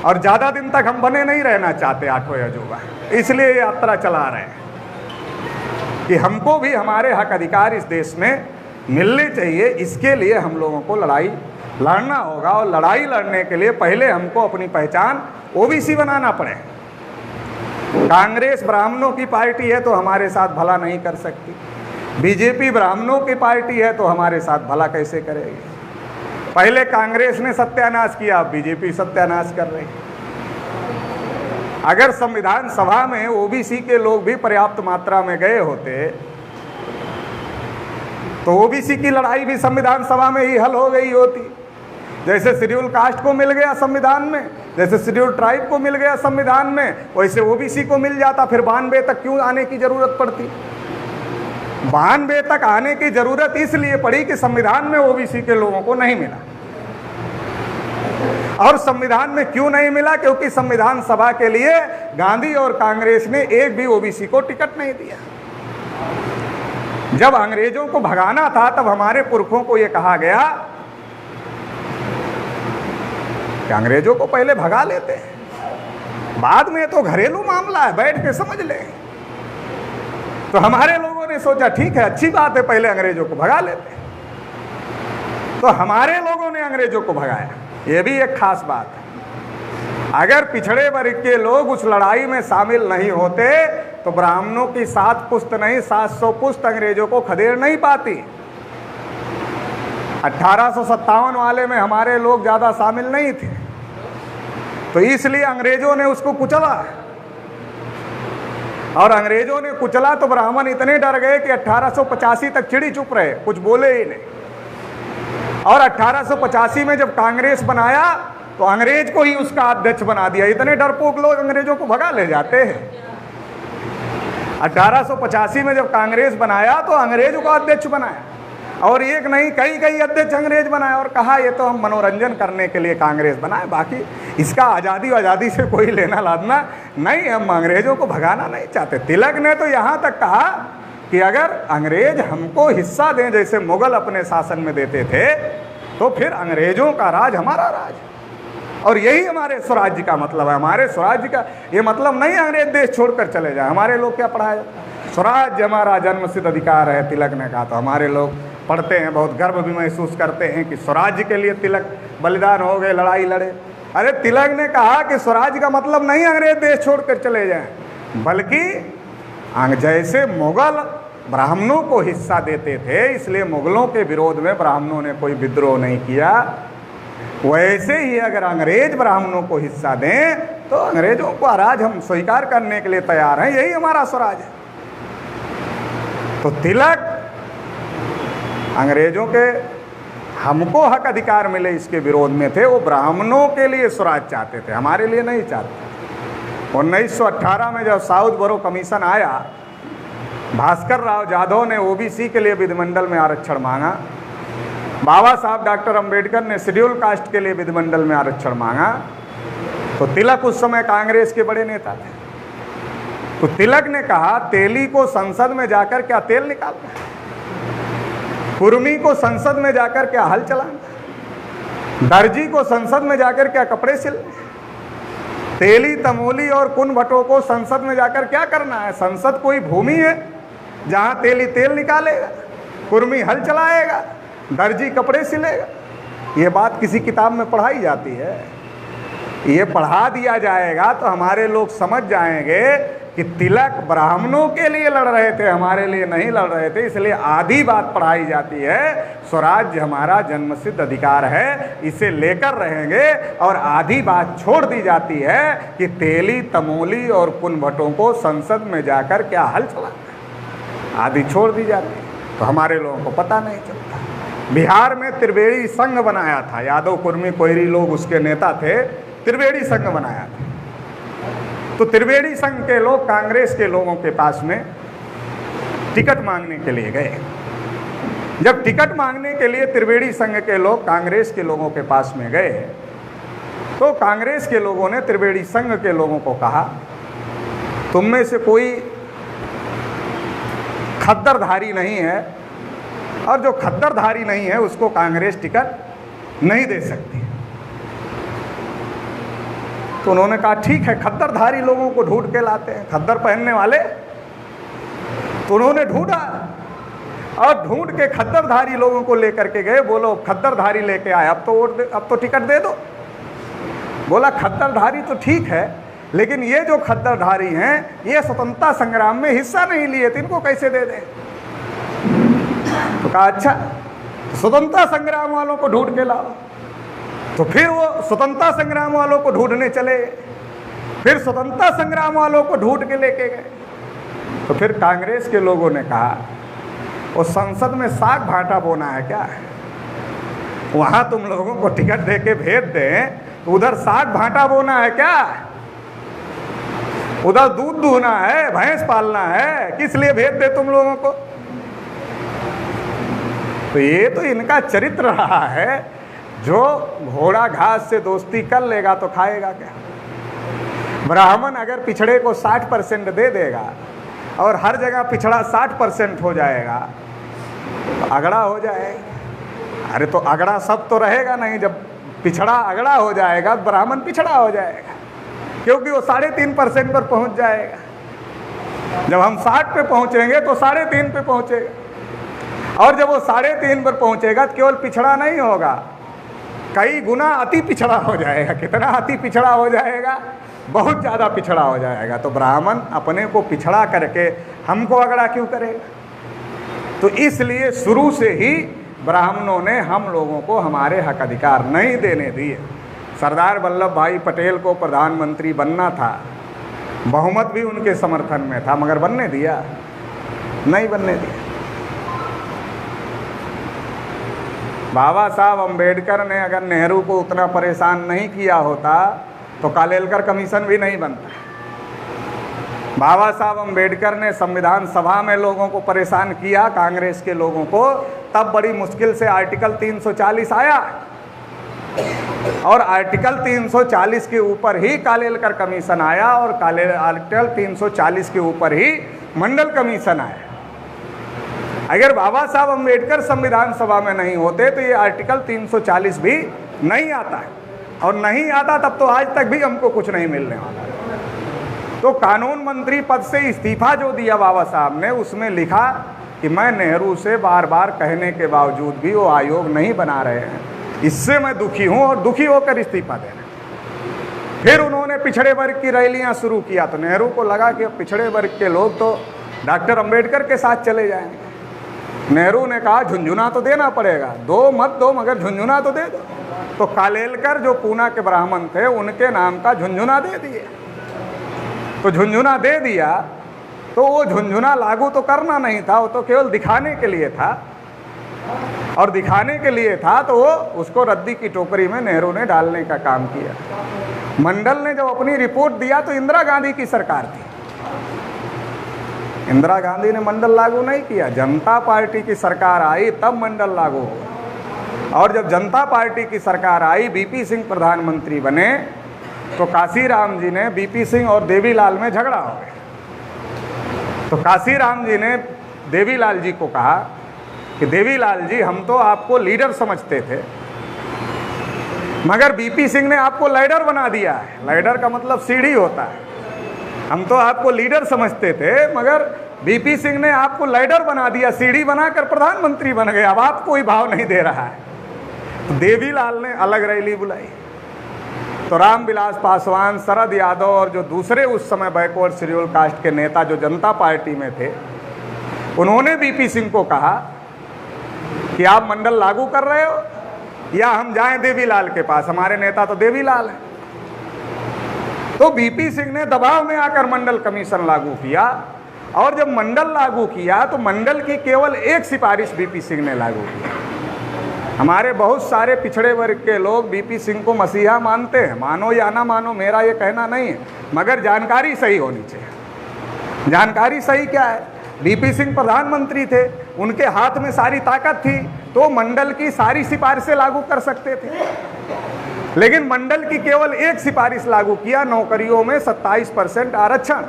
और ज़्यादा दिन तक हम बने नहीं रहना चाहते 8वें अजूबा, इसलिए यात्रा चला रहे हैं कि हमको भी हमारे हक अधिकार इस देश में मिलने चाहिए। इसके लिए हम लोगों को लड़ाई लड़ना होगा, और लड़ाई लड़ने के लिए पहले हमको अपनी पहचान ओबीसी बनाना पड़े। कांग्रेस ब्राह्मणों की पार्टी है तो हमारे साथ भला नहीं कर सकती, बीजेपी ब्राह्मणों की पार्टी है तो हमारे साथ भला कैसे करेगी? पहले कांग्रेस ने सत्यानाश किया, अब बीजेपी सत्यानाश कर रही। अगर संविधान सभा में ओबीसी के लोग भी पर्याप्त मात्रा में गए होते तो ओबीसी की लड़ाई भी संविधान सभा में ही हल हो गई होती। जैसे शेड्यूल कास्ट को मिल गया संविधान में, जैसे शेड्यूल ट्राइब को मिल गया संविधान में, वैसे ओबीसी को मिल जाता। फिर 92 तक क्यों आने की जरूरत पड़ती? 92 तक आने की जरूरत इसलिए पड़ी कि संविधान में ओबीसी के लोगों को नहीं मिला। और संविधान में क्यों नहीं मिला? क्योंकि संविधान सभा के लिए गांधी और कांग्रेस ने एक भी ओबीसी को टिकट नहीं दिया। जब अंग्रेजों को भगाना था तब हमारे पुरखों को यह कहा गया कि अंग्रेजों को पहले भगा लेते हैं, बाद में तो घरेलू मामला है, बैठ के समझ ले। तो हमारे लोगों ने सोचा ठीक है, अच्छी बात है, पहले अंग्रेजों को भगा लेते हैं। तो हमारे लोगों ने अंग्रेजों को भगाया। ये भी एक खास बात है। अगर पिछड़े वर्ग के लोग उस लड़ाई में शामिल नहीं होते तो ब्राह्मणों की 7 पुश्त नहीं 700 पुश्त अंग्रेजों को खदेड़ नहीं पाती। 1857 वाले में हमारे लोग ज़्यादा शामिल नहीं थे, तो इसलिए अंग्रेजों ने उसको कुचला। और अंग्रेजों ने कुचला तो ब्राह्मण इतने डर गए कि 1885 तक चिड़ी चुप रहे, कुछ बोले ही नहीं। और 1885 में जब कांग्रेस बनाया तो अंग्रेज को ही उसका अध्यक्ष बना दिया। इतने डरपोक लोग अंग्रेजों को भगा ले जाते हैं। 1885 में जब कांग्रेस बनाया तो अंग्रेज को अध्यक्ष बनाया। और एक नहीं कई कई अध्यक्ष अंग्रेज बनाए और कहा ये तो हम मनोरंजन करने के लिए कांग्रेस बनाए, बाकी इसका आज़ादी से कोई लेना लादना नहीं, हम अंग्रेजों को भगाना नहीं चाहते। तिलक ने तो यहाँ तक कहा कि अगर अंग्रेज हमको हिस्सा दें जैसे मुगल अपने शासन में देते थे, तो फिर अंग्रेजों का राज हमारा राज, और यही हमारे स्वराज्य का मतलब है। हमारे स्वराज्य का ये मतलब नहीं अंग्रेज देश छोड़कर चले जाए। हमारे लोग क्या पढ़ाया जाता है, स्वराज्य हमारा जन्मसिद्ध अधिकार है, तिलक ने कहा। तो हमारे लोग पढ़ते हैं, बहुत गर्व भी महसूस करते हैं कि स्वराज्य के लिए तिलक बलिदान हो गए, लड़ाई लड़े। अरे तिलक ने कहा कि स्वराज्य का मतलब नहीं अंग्रेज देश छोड़कर चले जाएं, बल्कि जैसे मुगल ब्राह्मणों को हिस्सा देते थे, इसलिए मुगलों के विरोध में ब्राह्मणों ने कोई विद्रोह नहीं किया, वैसे ही अगर अंग्रेज ब्राह्मणों को हिस्सा दें तो अंग्रेजों को राज हम स्वीकार करने के लिए तैयार हैं, यही हमारा स्वराज है। तो तिलक अंग्रेजों के हमको हक अधिकार मिले इसके विरोध में थे, वो ब्राह्मणों के लिए स्वराज चाहते थे, हमारे लिए नहीं चाहते। 1918 में जब साउथ बोरो कमीशन आया, भास्कर राव जाधव ने ओबीसी के लिए विधिमंडल में आरक्षण मांगा, बाबा साहब डॉक्टर अंबेडकर ने शेड्यूल कास्ट के लिए विधिमंडल में आरक्षण मांगा, तो तिलक उस समय कांग्रेस के बड़े नेता थे। तो तिलक ने कहा तेली को संसद में जाकर क्या तेल निकालना, कुर्मी को संसद में जाकर क्या हल चलाना, दर्जी को संसद में जाकर क्या कपड़े सिलने, तेली तमोली और कुन भट्टों को संसद में जाकर क्या करना है। संसद कोई भूमि है जहां तेली तेल निकालेगा, कुर्मी हल चलाएगा, दर्जी कपड़े सिलेगा। ये बात किसी किताब में पढ़ाई जाती है, ये पढ़ा दिया जाएगा तो हमारे लोग समझ जाएंगे कि तिलक ब्राह्मणों के लिए लड़ रहे थे, हमारे लिए नहीं लड़ रहे थे। इसलिए आधी बात पढ़ाई जाती है, स्वराज्य हमारा जन्मसिद्ध अधिकार है, इसे लेकर रहेंगे, और आधी बात छोड़ दी जाती है कि तेली तमोली और कुन भट्टों को संसद में जाकर क्या हल चलाना, आधी छोड़ दी जाती है। तो हमारे लोगों को पता नहीं चलता। बिहार में त्रिवेणी संघ बनाया था, यादव कुर्मी कोयरी लोग उसके नेता थे, त्रिवेणी संघ बनाया था। तो त्रिवेणी संघ के लोग कांग्रेस के लोगों के पास में टिकट मांगने के लिए गए। जब टिकट मांगने के लिए त्रिवेणी संघ के लोग कांग्रेस के लोगों के पास में गए, तो कांग्रेस के लोगों ने त्रिवेणी संघ के लोगों को कहा, तुम में से कोई खद्दरधारी नहीं है, और जो खद्दरधारी नहीं है उसको कांग्रेस टिकट नहीं दे सकती। तो उन्होंने कहा ठीक है, खद्दरधारी लोगों को ढूंढ के लाते हैं, खद्दर पहनने वाले। तो उन्होंने ढूंढा और ढूंढ के खद्दरधारी लोगों को लेकर के गए। बोलो खद्दरधारी लेके आए, अब तो टिकट दे दो। बोला खद्दरधारी तो ठीक है, लेकिन ये जो खद्दरधारी हैं ये स्वतंत्रता संग्राम में हिस्सा नहीं लिए थे, इनको कैसे दे दें। तो कहा अच्छा, स्वतंत्रता संग्राम वालों को ढूंढ के लाओ। तो फिर वो स्वतंत्रता संग्राम वालों को ढूंढने चले, फिर स्वतंत्रता संग्राम वालों को ढूंढ के लेके गए। तो फिर कांग्रेस के लोगों ने कहा वो संसद में साग भाटा बोना है क्या, वहां तुम लोगों को टिकट दे के भेज दें तो उधर साग भाटा बोना है क्या, उधर दूध दूहना है, भैंस पालना है, किस लिए भेज दे तुम लोगों को। तो ये तो इनका चरित्र रहा है, जो घोड़ा घास से दोस्ती कर लेगा तो खाएगा क्या। ब्राह्मण अगर पिछड़े को 60% दे देगा और हर जगह पिछड़ा 60% हो जाएगा तो अगड़ा हो जाएगा। अरे तो अगड़ा सब तो रहेगा नहीं, जब पिछड़ा अगड़ा हो जाएगा ब्राह्मण पिछड़ा हो जाएगा, क्योंकि वो 3.5% पर पहुंच जाएगा। जब हम 60 पे पहुंचेंगे तो 3.5 पे पहुंचेगा, और जब वो 3.5 पर पहुंचेगा तो केवल पिछड़ा नहीं होगा, कई गुना अति पिछड़ा हो जाएगा। कितना अति पिछड़ा हो जाएगा, बहुत ज़्यादा पिछड़ा हो जाएगा। तो ब्राह्मण अपने को पिछड़ा करके हमको अगड़ा क्यों करेगा। तो इसलिए शुरू से ही ब्राह्मणों ने हम लोगों को हमारे हक अधिकार नहीं देने दिए। सरदार वल्लभ भाई पटेल को प्रधानमंत्री बनना था, बहुमत भी उनके समर्थन में था, मगर बनने दिया नहीं, बनने दिया। बाबा साहब अंबेडकर ने अगर नेहरू को उतना परेशान नहीं किया होता तो कालेलकर कमीशन भी नहीं बनता। बाबा साहब अम्बेडकर ने संविधान सभा में लोगों को परेशान किया, कांग्रेस के लोगों को, तब बड़ी मुश्किल से आर्टिकल 340 आया और आर्टिकल 340 के ऊपर ही कालेलकर कमीशन आया और आर्टिकल 340 के ऊपर ही मंडल कमीशन आया। अगर बाबा साहब अम्बेडकर संविधान सभा में नहीं होते तो ये आर्टिकल 340 भी नहीं आता, और नहीं आता तब तो आज तक भी हमको कुछ नहीं मिलने वाला। तो कानून मंत्री पद से इस्तीफा जो दिया बाबा साहब ने, उसमें लिखा कि मैं नेहरू से बार बार कहने के बावजूद भी वो आयोग नहीं बना रहे हैं, इससे मैं दुखी हूँ और दुखी होकर इस्तीफा दे रहे हैं। फिर उन्होंने पिछड़े वर्ग की रैलियाँ शुरू किया, तो नेहरू को लगा कि अब पिछड़े वर्ग के लोग तो डॉक्टर अम्बेडकर के साथ चले जाएंगे। नेहरू ने कहा झुंझुना तो देना पड़ेगा, दो मत दो मगर झुंझुना तो दे दो। तो कालेलकर जो पूना के ब्राह्मण थे उनके नाम का झुंझुना दे दिए। तो झुंझुना दे दिया तो वो झुंझुना लागू तो करना नहीं था, वो तो केवल दिखाने के लिए था, और दिखाने के लिए था तो वो उसको रद्दी की टोकरी में नेहरू ने डालने का काम किया। मंडल ने जब अपनी रिपोर्ट दिया तो इंदिरा गांधी की सरकार थी, इंदिरा गांधी ने मंडल लागू नहीं किया। जनता पार्टी की सरकार आई तब मंडल लागू हुआ, और जब जनता पार्टी की सरकार आई, बीपी सिंह प्रधानमंत्री बने, तो काशीराम जी ने बीपी सिंह और देवीलाल में झगड़ा हो गया। तो काशीराम जी ने देवीलाल जी को कहा कि देवीलाल जी, हम तो आपको लीडर समझते थे, मगर बीपी सिंह ने आपको लीडर बना दिया है। लीडर का मतलब सीढ़ी होता है। हम तो आपको लीडर समझते थे, मगर बीपी सिंह ने आपको लीडर बना दिया, सीढ़ी बनाकर प्रधानमंत्री बन गए, अब आप कोई भाव नहीं दे रहा है। तो देवीलाल ने अलग रैली बुलाई। तो रामविलास पासवान, शरद यादव और जो दूसरे उस समय बैकवर्ड शेड्यूल कास्ट के नेता जो जनता पार्टी में थे, उन्होंने बीपी सिंह को कहा कि आप मंडल लागू कर रहे हो या हम जाएं देवीलाल के पास, हमारे नेता तो देवीलाल हैं। तो बीपी सिंह ने दबाव में आकर मंडल कमीशन लागू किया, और जब मंडल लागू किया तो मंडल की केवल एक सिफारिश बीपी सिंह ने लागू की। हमारे बहुत सारे पिछड़े वर्ग के लोग बीपी सिंह को मसीहा मानते हैं, मानो या ना मानो, मेरा ये कहना नहीं है, मगर जानकारी सही होनी चाहिए। जानकारी सही क्या है? बीपी सिंह प्रधानमंत्री थे, उनके हाथ में सारी ताकत थी, तो मंडल की सारी सिफारिशें लागू कर सकते थे, लेकिन मंडल की केवल एक सिफारिश लागू किया, नौकरियों में 27% आरक्षण।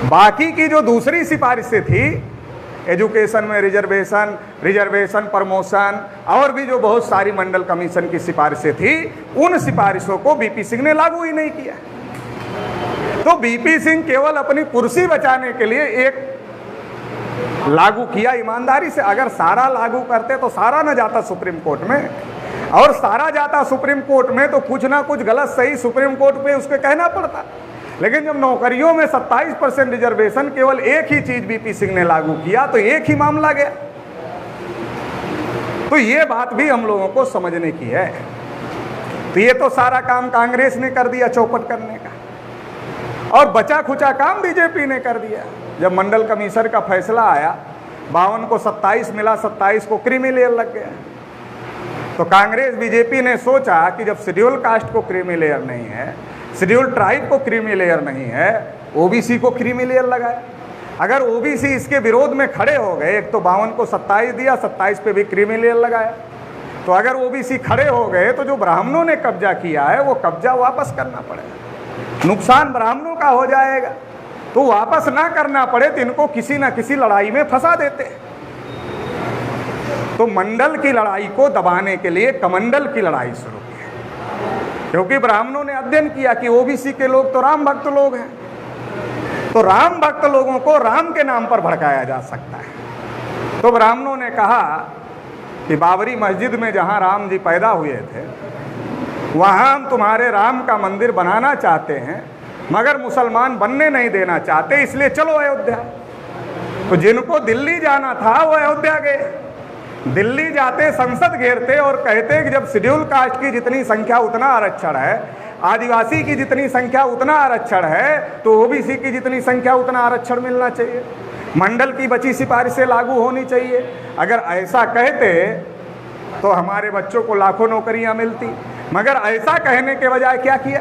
बाकी की जो दूसरी सिफारिशें थी, एजुकेशन में रिजर्वेशन प्रमोशन और भी जो बहुत सारी मंडल कमीशन की सिफारिशें थी, उन सिफारिशों को बीपी सिंह ने लागू ही नहीं किया। तो बीपी सिंह केवल अपनी कुर्सी बचाने के लिए एक लागू किया। ईमानदारी से अगर सारा लागू करते तो सारा न जाता सुप्रीम कोर्ट में, और सारा जाता सुप्रीम कोर्ट में तो कुछ ना कुछ गलत सही सुप्रीम कोर्ट पे उसके कहना पड़ता। लेकिन जब नौकरियों में 27% रिजर्वेशन केवल एक ही चीज बीपी सिंह ने लागू किया, तो एक ही मामला गया। तो ये बात भी हम लोगों को समझने की है। तो ये तो सारा काम कांग्रेस ने कर दिया चौपट करने का, और बचा खुचा काम बीजेपी ने कर दिया। जब मंडल कमीशन का फैसला आया, 52 को 27 मिला, 27 को क्रीमी लेयर लग गया। तो कांग्रेस बीजेपी ने सोचा कि जब शेड्यूल कास्ट को क्रीमी लेयर नहीं है, शेड्यूल ट्राइब को क्रीमी लेयर नहीं है, ओबीसी को क्रीमी लेयर लगाए। अगर ओबीसी इसके विरोध में खड़े हो गए, एक तो 52 को 27 दिया, 27 पे भी क्रीमी लेयर लगाया, तो अगर ओबीसी खड़े हो गए तो जो ब्राह्मणों ने कब्जा किया है वो कब्जा वापस करना पड़ेगा, नुकसान ब्राह्मणों का हो जाएगा। तो वापस ना करना पड़े तो इनको किसी ना किसी लड़ाई में फंसा देते। तो मंडल की लड़ाई को दबाने के लिए कमंडल की लड़ाई शुरू की, क्योंकि ब्राह्मणों ने अध्ययन किया कि ओबीसी के लोग तो राम भक्त लोग हैं, तो राम भक्त लोगों को राम के नाम पर भड़काया जा सकता है। तो ब्राह्मणों ने कहा कि बाबरी मस्जिद में जहां राम जी पैदा हुए थे, वहां हम तुम्हारे राम का मंदिर बनाना चाहते हैं, मगर मुसलमान बनने नहीं देना चाहते, इसलिए चलो अयोध्या। तो जिनको दिल्ली जाना था वो अयोध्या गए। दिल्ली जाते संसद घेरते और कहते कि जब शेड्यूल कास्ट की जितनी संख्या उतना आरक्षण है, आदिवासी की जितनी संख्या उतना आरक्षण है, तो ओबीसी की जितनी संख्या उतना आरक्षण मिलना चाहिए, मंडल की बची सिफारिशें लागू होनी चाहिए। अगर ऐसा कहते तो हमारे बच्चों को लाखों नौकरियां मिलती, मगर ऐसा कहने के बजाय क्या किया?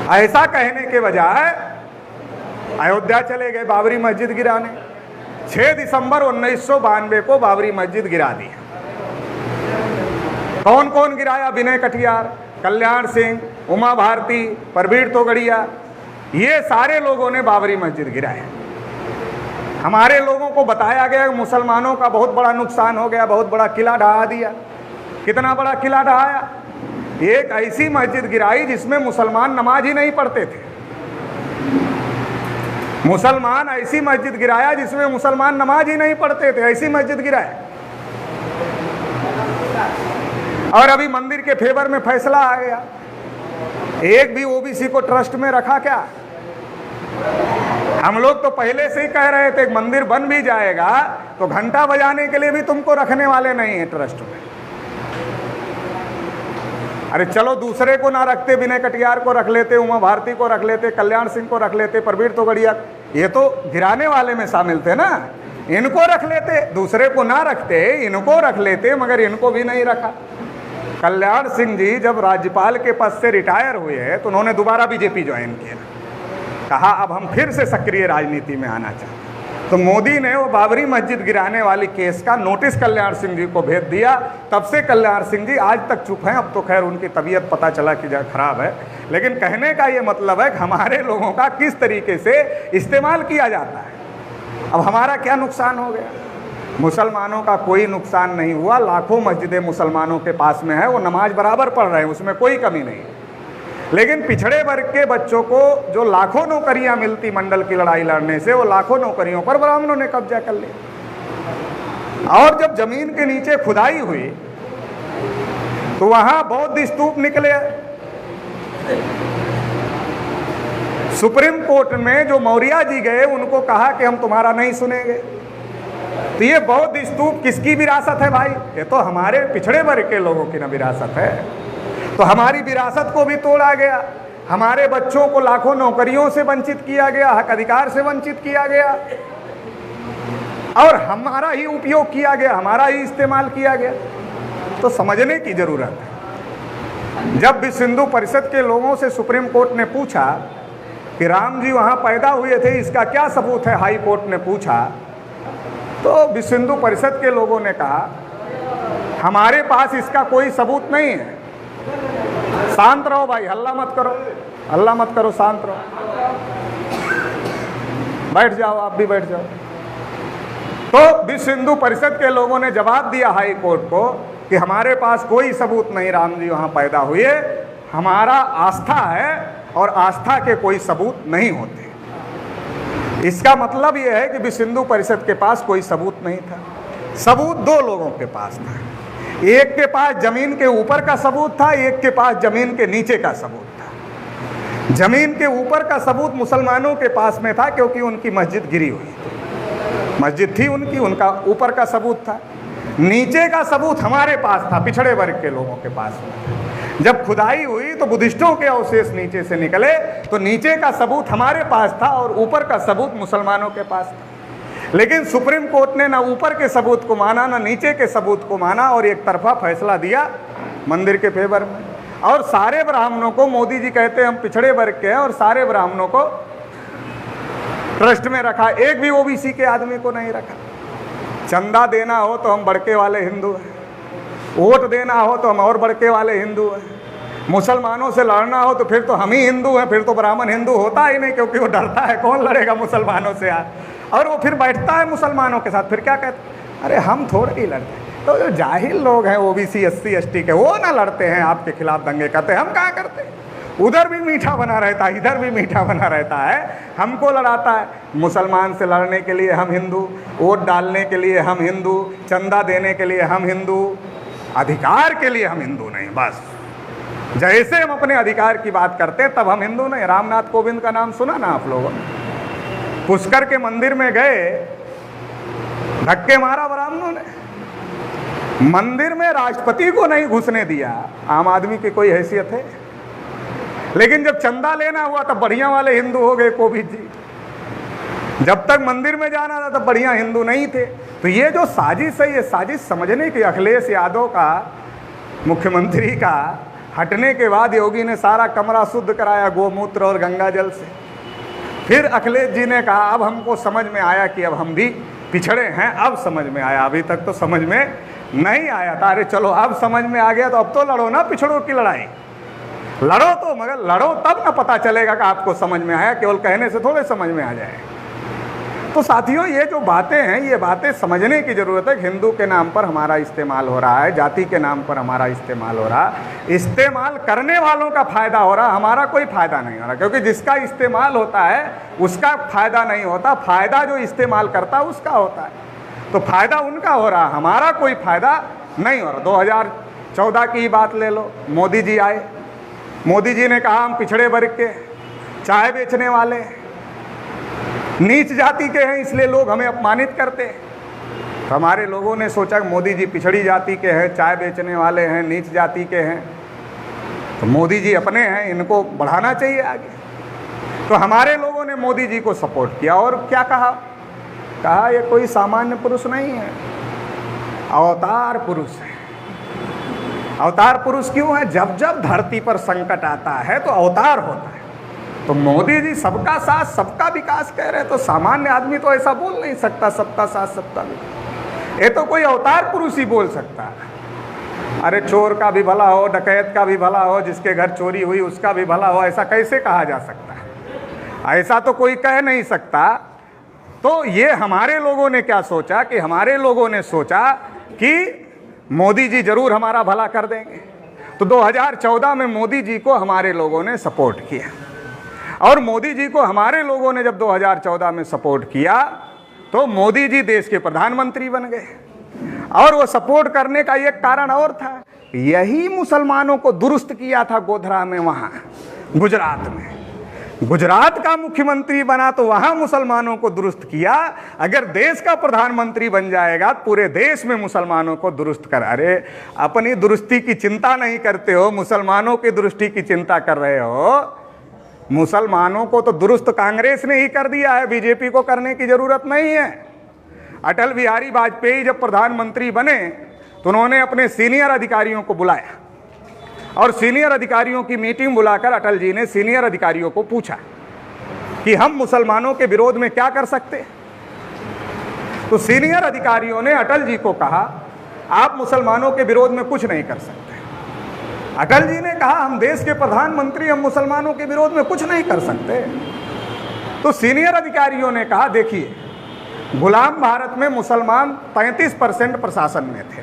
ऐसा कहने के बजाय अयोध्या चले गए बाबरी मस्जिद गिराने। 6 दिसंबर 1992 को बाबरी मस्जिद गिरा दी। कौन कौन गिराया? विनय कटियार, कल्याण सिंह, उमा भारती, परवीर तोगड़िया, ये सारे लोगों ने बाबरी मस्जिद गिराया। हमारे लोगों को बताया गया कि मुसलमानों का बहुत बड़ा नुकसान हो गया, बहुत बड़ा किला ढहा दिया। कितना बड़ा किला ढहाया? एक ऐसी मस्जिद गिराई जिसमें मुसलमान नमाज ही नहीं पढ़ते थे। मुसलमान ऐसी मस्जिद गिराया जिसमें मुसलमान नमाज ही नहीं पढ़ते थे, ऐसी मस्जिद गिराया। और अभी मंदिर के फेवर में फैसला आ गया, एक भी ओबीसी को ट्रस्ट में रखा क्या? हम लोग तो पहले से ही कह रहे थे मंदिर बन भी जाएगा तो घंटा बजाने के लिए भी तुमको रखने वाले नहीं है ट्रस्ट में। अरे चलो दूसरे को ना रखते, विनय कटियार को रख लेते, उमा भारती को रख लेते, कल्याण सिंह को रख लेते, परवीर तोगड़िया, ये तो गिराने वाले में शामिल थे ना, इनको रख लेते। दूसरे को ना रखते, इनको रख लेते, मगर इनको भी नहीं रखा। कल्याण सिंह जी जब राज्यपाल के पद से रिटायर हुए तो उन्होंने दोबारा बीजेपी ज्वाइन किया, कहा अब हम फिर से सक्रिय राजनीति में आना चाहते हैं। तो मोदी ने वो बाबरी मस्जिद गिराने वाली केस का नोटिस कल्याण सिंह जी को भेज दिया। तब से कल्याण सिंह जी आज तक चुप हैं। अब तो खैर उनकी तबीयत पता चला कि खराब है, लेकिन कहने का ये मतलब है कि हमारे लोगों का किस तरीके से इस्तेमाल किया जाता है। अब हमारा क्या नुकसान हो गया? मुसलमानों का कोई नुकसान नहीं हुआ। लाखों मस्जिदें मुसलमानों के पास में है, वो नमाज बराबर पढ़ रहे हैं, उसमें कोई कमी नहीं। लेकिन पिछड़े वर्ग के बच्चों को जो लाखों नौकरियां मिलती मंडल की लड़ाई लड़ने से, वो लाखों नौकरियों पर ब्राह्मणों ने कब्जा कर लिया। और जब जमीन के नीचे खुदाई हुई तो वहां बौद्ध स्तूप निकले। सुप्रीम कोर्ट में जो मौर्य जी गए उनको कहा कि हम तुम्हारा नहीं सुनेंगे। तो ये बौद्ध स्तूप किसकी विरासत है भाई? ये तो हमारे पिछड़े वर्ग के लोगों की ना विरासत है। तो हमारी विरासत को भी तोड़ा गया, हमारे बच्चों को लाखों नौकरियों से वंचित किया गया, हक अधिकार से वंचित किया गया, और हमारा ही उपयोग किया गया, हमारा ही इस्तेमाल किया गया। तो समझने की जरूरत है। जब विश्व हिंदू परिषद के लोगों से सुप्रीम कोर्ट ने पूछा कि राम जी वहां पैदा हुए थे, इसका क्या सबूत है, हाई कोर्ट ने पूछा, तो विश्व हिंदू परिषद के लोगों ने कहा हमारे पास इसका कोई सबूत नहीं है। शांत रहो भाई, हल्ला मत करो, हल्ला मत करो, शांत रहो, बैठ जाओ, आप भी बैठ जाओ। तो विश्व हिंदू परिषद के लोगों ने जवाब दिया हाई कोर्ट को कि हमारे पास कोई सबूत नहीं राम जी वहां पैदा हुए, हमारा आस्था है और आस्था के कोई सबूत नहीं होते। इसका मतलब यह है कि विश्व हिंदू परिषद के पास कोई सबूत नहीं था। सबूत दो लोगों के पास था, एक के पास जमीन के ऊपर का सबूत था, एक के पास जमीन के नीचे का सबूत था। जमीन के ऊपर का सबूत मुसलमानों के पास में था क्योंकि उनकी मस्जिद गिरी हुई थी, मस्जिद थी उनकी, उनका ऊपर का सबूत था। नीचे का सबूत हमारे पास था, पिछड़े वर्ग के लोगों के पास में। जब खुदाई हुई तो बुद्धिस्टों के अवशेष नीचे से निकले, तो नीचे का सबूत हमारे पास था और ऊपर का सबूत मुसलमानों के पास था। लेकिन सुप्रीम कोर्ट ने ना ऊपर के सबूत को माना, ना नीचे के सबूत को माना, और एक तरफा फैसला दिया मंदिर के फेवर में। और सारे ब्राह्मणों को, मोदी जी कहते हैं हम पिछड़े वर्ग के हैं, और सारे ब्राह्मणों को ट्रस्ट में रखा, एक भी ओबीसी के आदमी को नहीं रखा। चंदा देना हो तो हम बड़के वाले हिंदू हैं, वोट देना हो तो हम और बड़के वाले हिंदू हैं, मुसलमानों से लड़ना हो तो फिर तो हम ही हिंदू हैं, फिर तो ब्राह्मण हिंदू होता ही नहीं, क्योंकि वो डरता है कौन लड़ेगा मुसलमानों से यार। और वो फिर बैठता है मुसलमानों के साथ, फिर क्या कहते, अरे हम थोड़े ही लड़ते। तो जो जाहिल लोग हैं ओबीसी SC ST के, वो ना लड़ते हैं आपके खिलाफ दंगे करते हैं, हम कहाँ करते हैं। उधर भी मीठा बना रहता है, इधर भी मीठा बना रहता है, हमको लड़ाता है। मुसलमान से लड़ने के लिए हम हिंदू, वोट डालने के लिए हम हिंदू, चंदा देने के लिए हम हिंदू, अधिकार के लिए हम हिंदू नहीं। बस जैसे हम अपने अधिकार की बात करते हैं तब हम हिंदू नहीं। रामनाथ कोविंद का नाम सुना ना आप लोगों ने? पुष्कर के मंदिर में गए, धक्के मारा ब्राह्मणों ने। मंदिर में राष्ट्रपति को नहीं घुसने दिया, आम आदमी की कोई हैसियत है? लेकिन जब चंदा लेना हुआ तब बढ़िया वाले हिंदू हो गए कोविंद जी। जब तक मंदिर में जाना था तब बढ़िया हिंदू नहीं थे। तो ये जो साजिश है, ये साजिश समझने की अखिलेश यादव का, मुख्यमंत्री का, हटने के बाद योगी ने सारा कमरा शुद्ध कराया गोमूत्र और गंगा जल से। फिर अखिलेश जी ने कहा अब हमको समझ में आया कि अब हम भी पिछड़े हैं, अब समझ में आया, अभी तक तो समझ में नहीं आया था। अरे चलो अब समझ में आ गया तो अब तो लड़ो ना पिछड़ों की लड़ाई, लड़ो तो, मगर लड़ो तब ना पता चलेगा कि आपको समझ में आया, केवल कहने से थोड़े समझ में आ जाए। तो साथियों ये जो बातें हैं ये बातें समझने की ज़रूरत है। हिंदू के नाम पर हमारा इस्तेमाल हो रहा है, जाति के नाम पर हमारा इस्तेमाल हो रहा है, इस्तेमाल करने वालों का फ़ायदा हो रहा, हमारा कोई फ़ायदा नहीं हो रहा, क्योंकि जिसका इस्तेमाल होता है उसका फ़ायदा नहीं होता, फ़ायदा जो इस्तेमाल करता है उसका होता है। तो फ़ायदा उनका हो रहा, हमारा कोई फ़ायदा नहीं हो रहा। 2014 की बात ले लो, मोदी जी आए, मोदी जी ने कहा हम पिछड़े वर्ग के, चाय बेचने वाले, नीच जाति के हैं इसलिए लोग हमें अपमानित करते हैं। तो हमारे लोगों ने सोचा कि मोदी जी पिछड़ी जाति के हैं, चाय बेचने वाले हैं, नीच जाति के हैं, तो मोदी जी अपने हैं, इनको बढ़ाना चाहिए आगे। तो हमारे लोगों ने मोदी जी को सपोर्ट किया और क्या कहा, कहा ये कोई सामान्य पुरुष नहीं है, अवतार पुरुष है। अवतार पुरुष क्यों है? जब जब धरती पर संकट आता है तो अवतार होता है। तो मोदी जी सबका साथ सबका विकास कह रहे हैं, तो सामान्य आदमी तो ऐसा बोल नहीं सकता, सबका साथ सबका विकास। ये तो कोई अवतार पुरुष ही बोल सकता है। अरे चोर का भी भला हो, डकैत का भी भला हो, जिसके घर चोरी हुई उसका भी भला हो, ऐसा कैसे कहा जा सकता है? ऐसा तो कोई कह नहीं सकता। तो ये हमारे लोगों ने क्या सोचा कि हमारे लोगों ने सोचा कि मोदी जी जरूर हमारा भला कर देंगे। तो 2014 में मोदी जी को हमारे लोगों ने सपोर्ट किया, और मोदी जी को हमारे लोगों ने जब 2014 में सपोर्ट किया तो मोदी जी देश के प्रधानमंत्री बन गए। और वो सपोर्ट करने का एक कारण और था, यही मुसलमानों को दुरुस्त किया था गोधरा में, वहाँ गुजरात में। गुजरात का मुख्यमंत्री बना तो वहाँ मुसलमानों को दुरुस्त किया। अगर देश का प्रधानमंत्री बन जाएगा पूरे देश में मुसलमानों को दुरुस्त कर। अरे अपनी दुरुस्ती की चिंता नहीं करते हो, मुसलमानों की दुरुस्ती की चिंता कर रहे हो। मुसलमानों को तो दुरुस्त कांग्रेस ने ही कर दिया है, बीजेपी को करने की जरूरत नहीं है। अटल बिहारी वाजपेयी जब प्रधानमंत्री बने तो उन्होंने अपने सीनियर अधिकारियों को बुलाया, और सीनियर अधिकारियों की मीटिंग बुलाकर अटल जी ने सीनियर अधिकारियों को पूछा कि हम मुसलमानों के विरोध में क्या कर सकते। तो सीनियर अधिकारियों ने अटल जी को कहा आप मुसलमानों के विरोध में कुछ नहीं कर सकते। अटल जी ने कहा हम देश के प्रधानमंत्री, हम मुसलमानों के विरोध में कुछ नहीं कर सकते। तो सीनियर अधिकारियों ने कहा देखिए, गुलाम भारत में मुसलमान 35% प्रशासन में थे,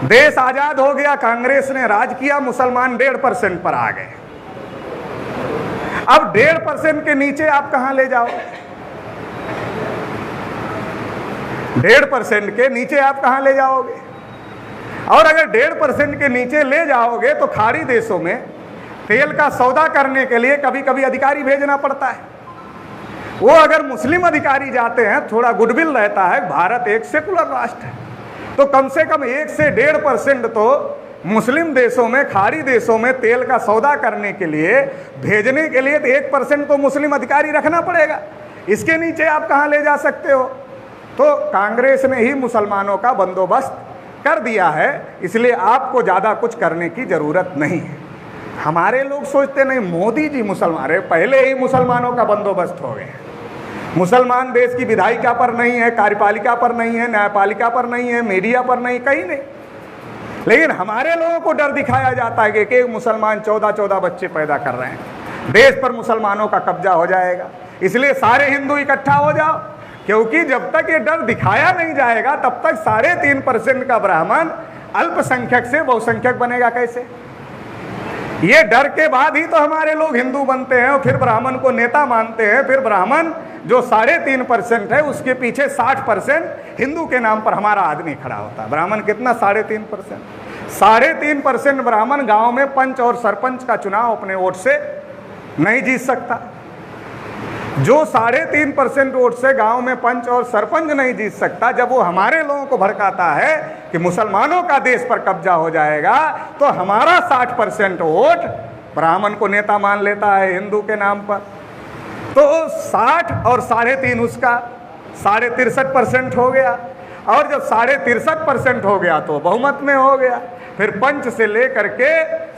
देश आजाद हो गया, कांग्रेस ने राज किया, मुसलमान 1.5% पर आ गए। अब 1.5% के नीचे आप कहां ले जाओगे? 1.5% के नीचे आप कहां ले जाओगे? और अगर 1.5% के नीचे ले जाओगे तो खाड़ी देशों में तेल का सौदा करने के लिए कभी कभी अधिकारी भेजना पड़ता है। वो अगर मुस्लिम अधिकारी जाते हैं, थोड़ा गुडविल रहता है, भारत एक सेकुलर राष्ट्र है, तो कम से कम 1 से 1.5% तो मुस्लिम देशों में, खाड़ी देशों में तेल का सौदा करने के लिए भेजने के लिए 1% तो मुस्लिम अधिकारी रखना पड़ेगा। इसके नीचे आप कहां ले जा सकते हो? तो कांग्रेस ने ही मुसलमानों का बंदोबस्त कर दिया है, इसलिए आपको ज़्यादा कुछ करने की ज़रूरत नहीं है। हमारे लोग सोचते नहीं, मोदी जी मुसलमान है, पहले ही मुसलमानों का बंदोबस्त हो गया। मुसलमान देश की विधायिका पर नहीं है, कार्यपालिका पर नहीं है, न्यायपालिका पर नहीं है, मीडिया पर नहीं, कहीं नहीं। लेकिन हमारे लोगों को डर दिखाया जाता है कि एक मुसलमान 14 बच्चे पैदा कर रहे हैं, देश पर मुसलमानों का कब्जा हो जाएगा, इसलिए सारे हिंदू इकट्ठा हो जाओ। क्योंकि जब तक ये डर दिखाया नहीं जाएगा तब तक 3.5% का ब्राह्मण अल्पसंख्यक से बहुसंख्यक बनेगा कैसे? ये डर के बाद ही तो हमारे लोग हिंदू बनते हैं और फिर ब्राह्मण को नेता मानते हैं। फिर ब्राह्मण जो 3.5% है उसके पीछे 60% हिंदू के नाम पर हमारा आदमी खड़ा होता है। ब्राह्मण कितना? 3.5%। 3.5% ब्राह्मण गांव में पंच और सरपंच का चुनाव अपने वोट से नहीं जीत सकता। जो 3.5% वोट से गांव में पंच और सरपंच नहीं जीत सकता, जब वो हमारे लोगों को भड़काता है कि मुसलमानों का देश पर कब्जा हो जाएगा, तो हमारा 60% वोट ब्राह्मण को नेता मान लेता है हिंदू के नाम पर। तो 60 और 3.5 उसका 63% हो गया। और जब 63% हो गया तो बहुमत में हो गया। फिर पंच से लेकर के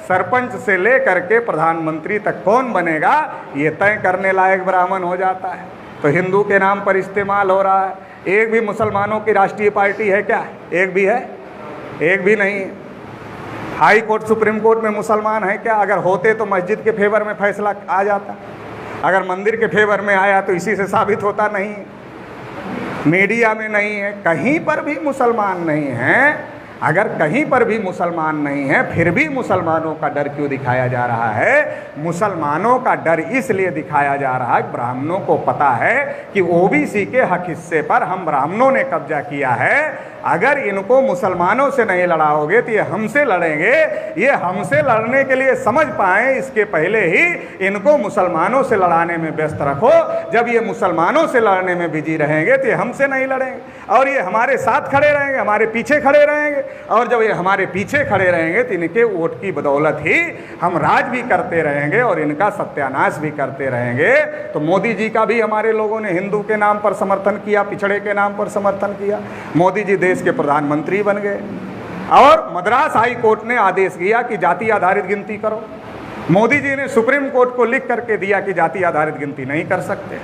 सरपंच से लेकर के प्रधानमंत्री तक कौन बनेगा ये तय करने लायक ब्राह्मण हो जाता है। तो हिंदू के नाम पर इस्तेमाल हो रहा है। एक भी मुसलमानों की राष्ट्रीय पार्टी है क्या? एक भी है? एक भी नहीं है। हाई कोर्ट सुप्रीम कोर्ट में मुसलमान है क्या? अगर होते तो मस्जिद के फेवर में फैसला आ जाता, अगर मंदिर के फेवर में आया तो इसी से साबित होता नहीं है। मीडिया में नहीं है, कहीं पर भी मुसलमान नहीं है। अगर कहीं पर भी मुसलमान नहीं है फिर भी मुसलमानों का डर क्यों दिखाया जा रहा है? मुसलमानों का डर इसलिए दिखाया जा रहा है, ब्राह्मणों को पता है कि ओबीसी के हक हिस्से पर हम ब्राह्मणों ने कब्जा किया है। अगर इनको मुसलमानों से नहीं लड़ाओगे तो ये हमसे लड़ेंगे। ये हमसे लड़ने के लिए समझ पाए इसके पहले ही इनको मुसलमानों से लड़ाने में व्यस्त रखो। जब ये मुसलमानों से लड़ने में बिजी रहेंगे तो ये हमसे नहीं लड़ेंगे और ये हमारे साथ खड़े रहेंगे, हमारे पीछे खड़े रहेंगे। और जब ये हमारे पीछे खड़े रहेंगे तो इनके वोट की बदौलत ही हम राज भी करते रहेंगे और इनका सत्यानाश भी करते रहेंगे। तो मोदी जी का भी हमारे लोगों ने हिंदू के नाम पर समर्थन किया, पिछड़े के नाम पर समर्थन किया। मोदी जी देश के प्रधानमंत्री बन गए और मद्रास हाई कोर्ट ने आदेश दिया कि जाति आधारित गिनती करो। मोदी जी ने सुप्रीम कोर्ट को लिख करके दिया कि जाति आधारित गिनती नहीं कर सकते।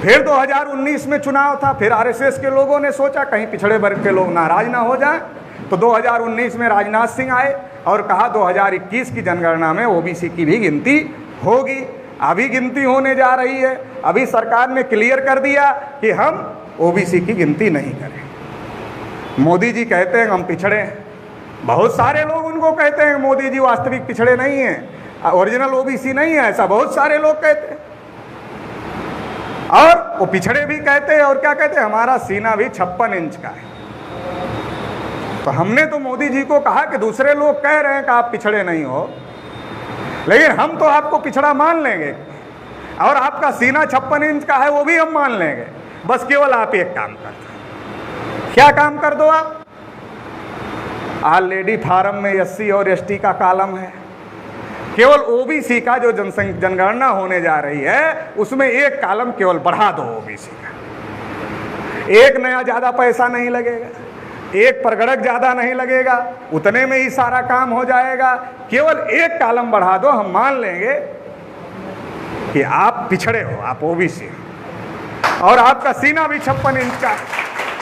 फिर 2019 में चुनाव था, फिर आरएसएस के लोगों ने सोचा कहीं पिछड़े वर्ग के लोग नाराज ना हो जाएं, तो 2019 में राजनाथ सिंह आए और कहा 2021 की जनगणना में ओबीसी की भी गिनती होगी। अभी गिनती होने जा रही है। अभी सरकार ने क्लियर कर दिया कि हम ओबीसी की गिनती नहीं करें। मोदी जी कहते हैं हम पिछड़े हैं, बहुत सारे लोग उनको कहते हैं मोदी जी वास्तविक पिछड़े नहीं हैं, ओरिजिनल ओबीसी नहीं है, ऐसा बहुत सारे लोग कहते हैं। और वो पिछड़े भी कहते हैं और क्या कहते हैं, हमारा सीना भी 56 इंच का है। तो हमने तो मोदी जी को कहा कि दूसरे लोग कह रहे हैं कि आप पिछड़े नहीं हो, लेकिन हम तो आपको पिछड़ा मान लेंगे और आपका सीना 56 इंच का है वो भी हम मान लेंगे। बस केवल आप एक काम कर दो। क्या काम कर दो आप? ऑलरेडी फार्म में एससी और एसटी का कॉलम है, केवल ओबीसी का जो जनगणना होने जा रही है उसमें एक कॉलम केवल बढ़ा दो ओबीसी का। एक नया ज़्यादा पैसा नहीं लगेगा, एक परगड़क ज़्यादा नहीं लगेगा, उतने में ही सारा काम हो जाएगा। केवल एक कॉलम बढ़ा दो, हम मान लेंगे कि आप पिछड़े हो, आप ओबीसी हो और आपका सीना भी 56 इंच का,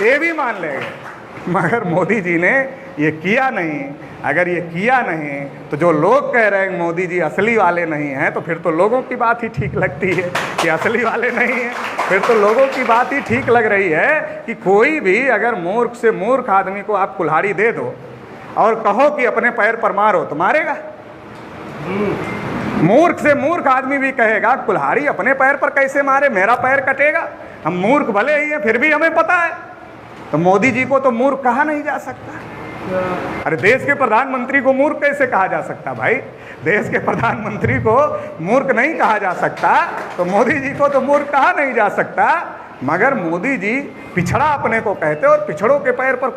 ये भी मान लेंगे। मगर मोदी जी ने ये किया नहीं। अगर ये किया नहीं तो जो लोग कह रहे हैं मोदी जी असली वाले नहीं हैं, तो फिर तो लोगों की बात ही ठीक लगती है कि असली वाले नहीं हैं। फिर तो लोगों की बात ही ठीक लग रही है कि कोई भी अगर मूर्ख से मूर्ख आदमी को आप कुल्हाड़ी दे दो और कहो कि अपने पैर पर मारो तो मारेगा। मूर्ख से मूर्ख आदमी भी कहेगा कुल्हाड़ी अपने पैर पर कैसे मारे, मेरा पैर कटेगा। हम मूर्ख भले ही हैं फिर भी हमें पता है। तो मोदी जी को तो मूर्ख कहा नहीं जा सकता। अरे देश के प्रधानमंत्री को मूर्ख कैसे कहा जा सकता भाई? देश के प्रधानमंत्री को मूर्ख नहीं कहा जा सकता, तो मोदी जी को तो मूर्ख कहा नहीं जा सकता। मगर मोदी जी पिछड़ा अपने को कहते और पिछड़ों के पैर पर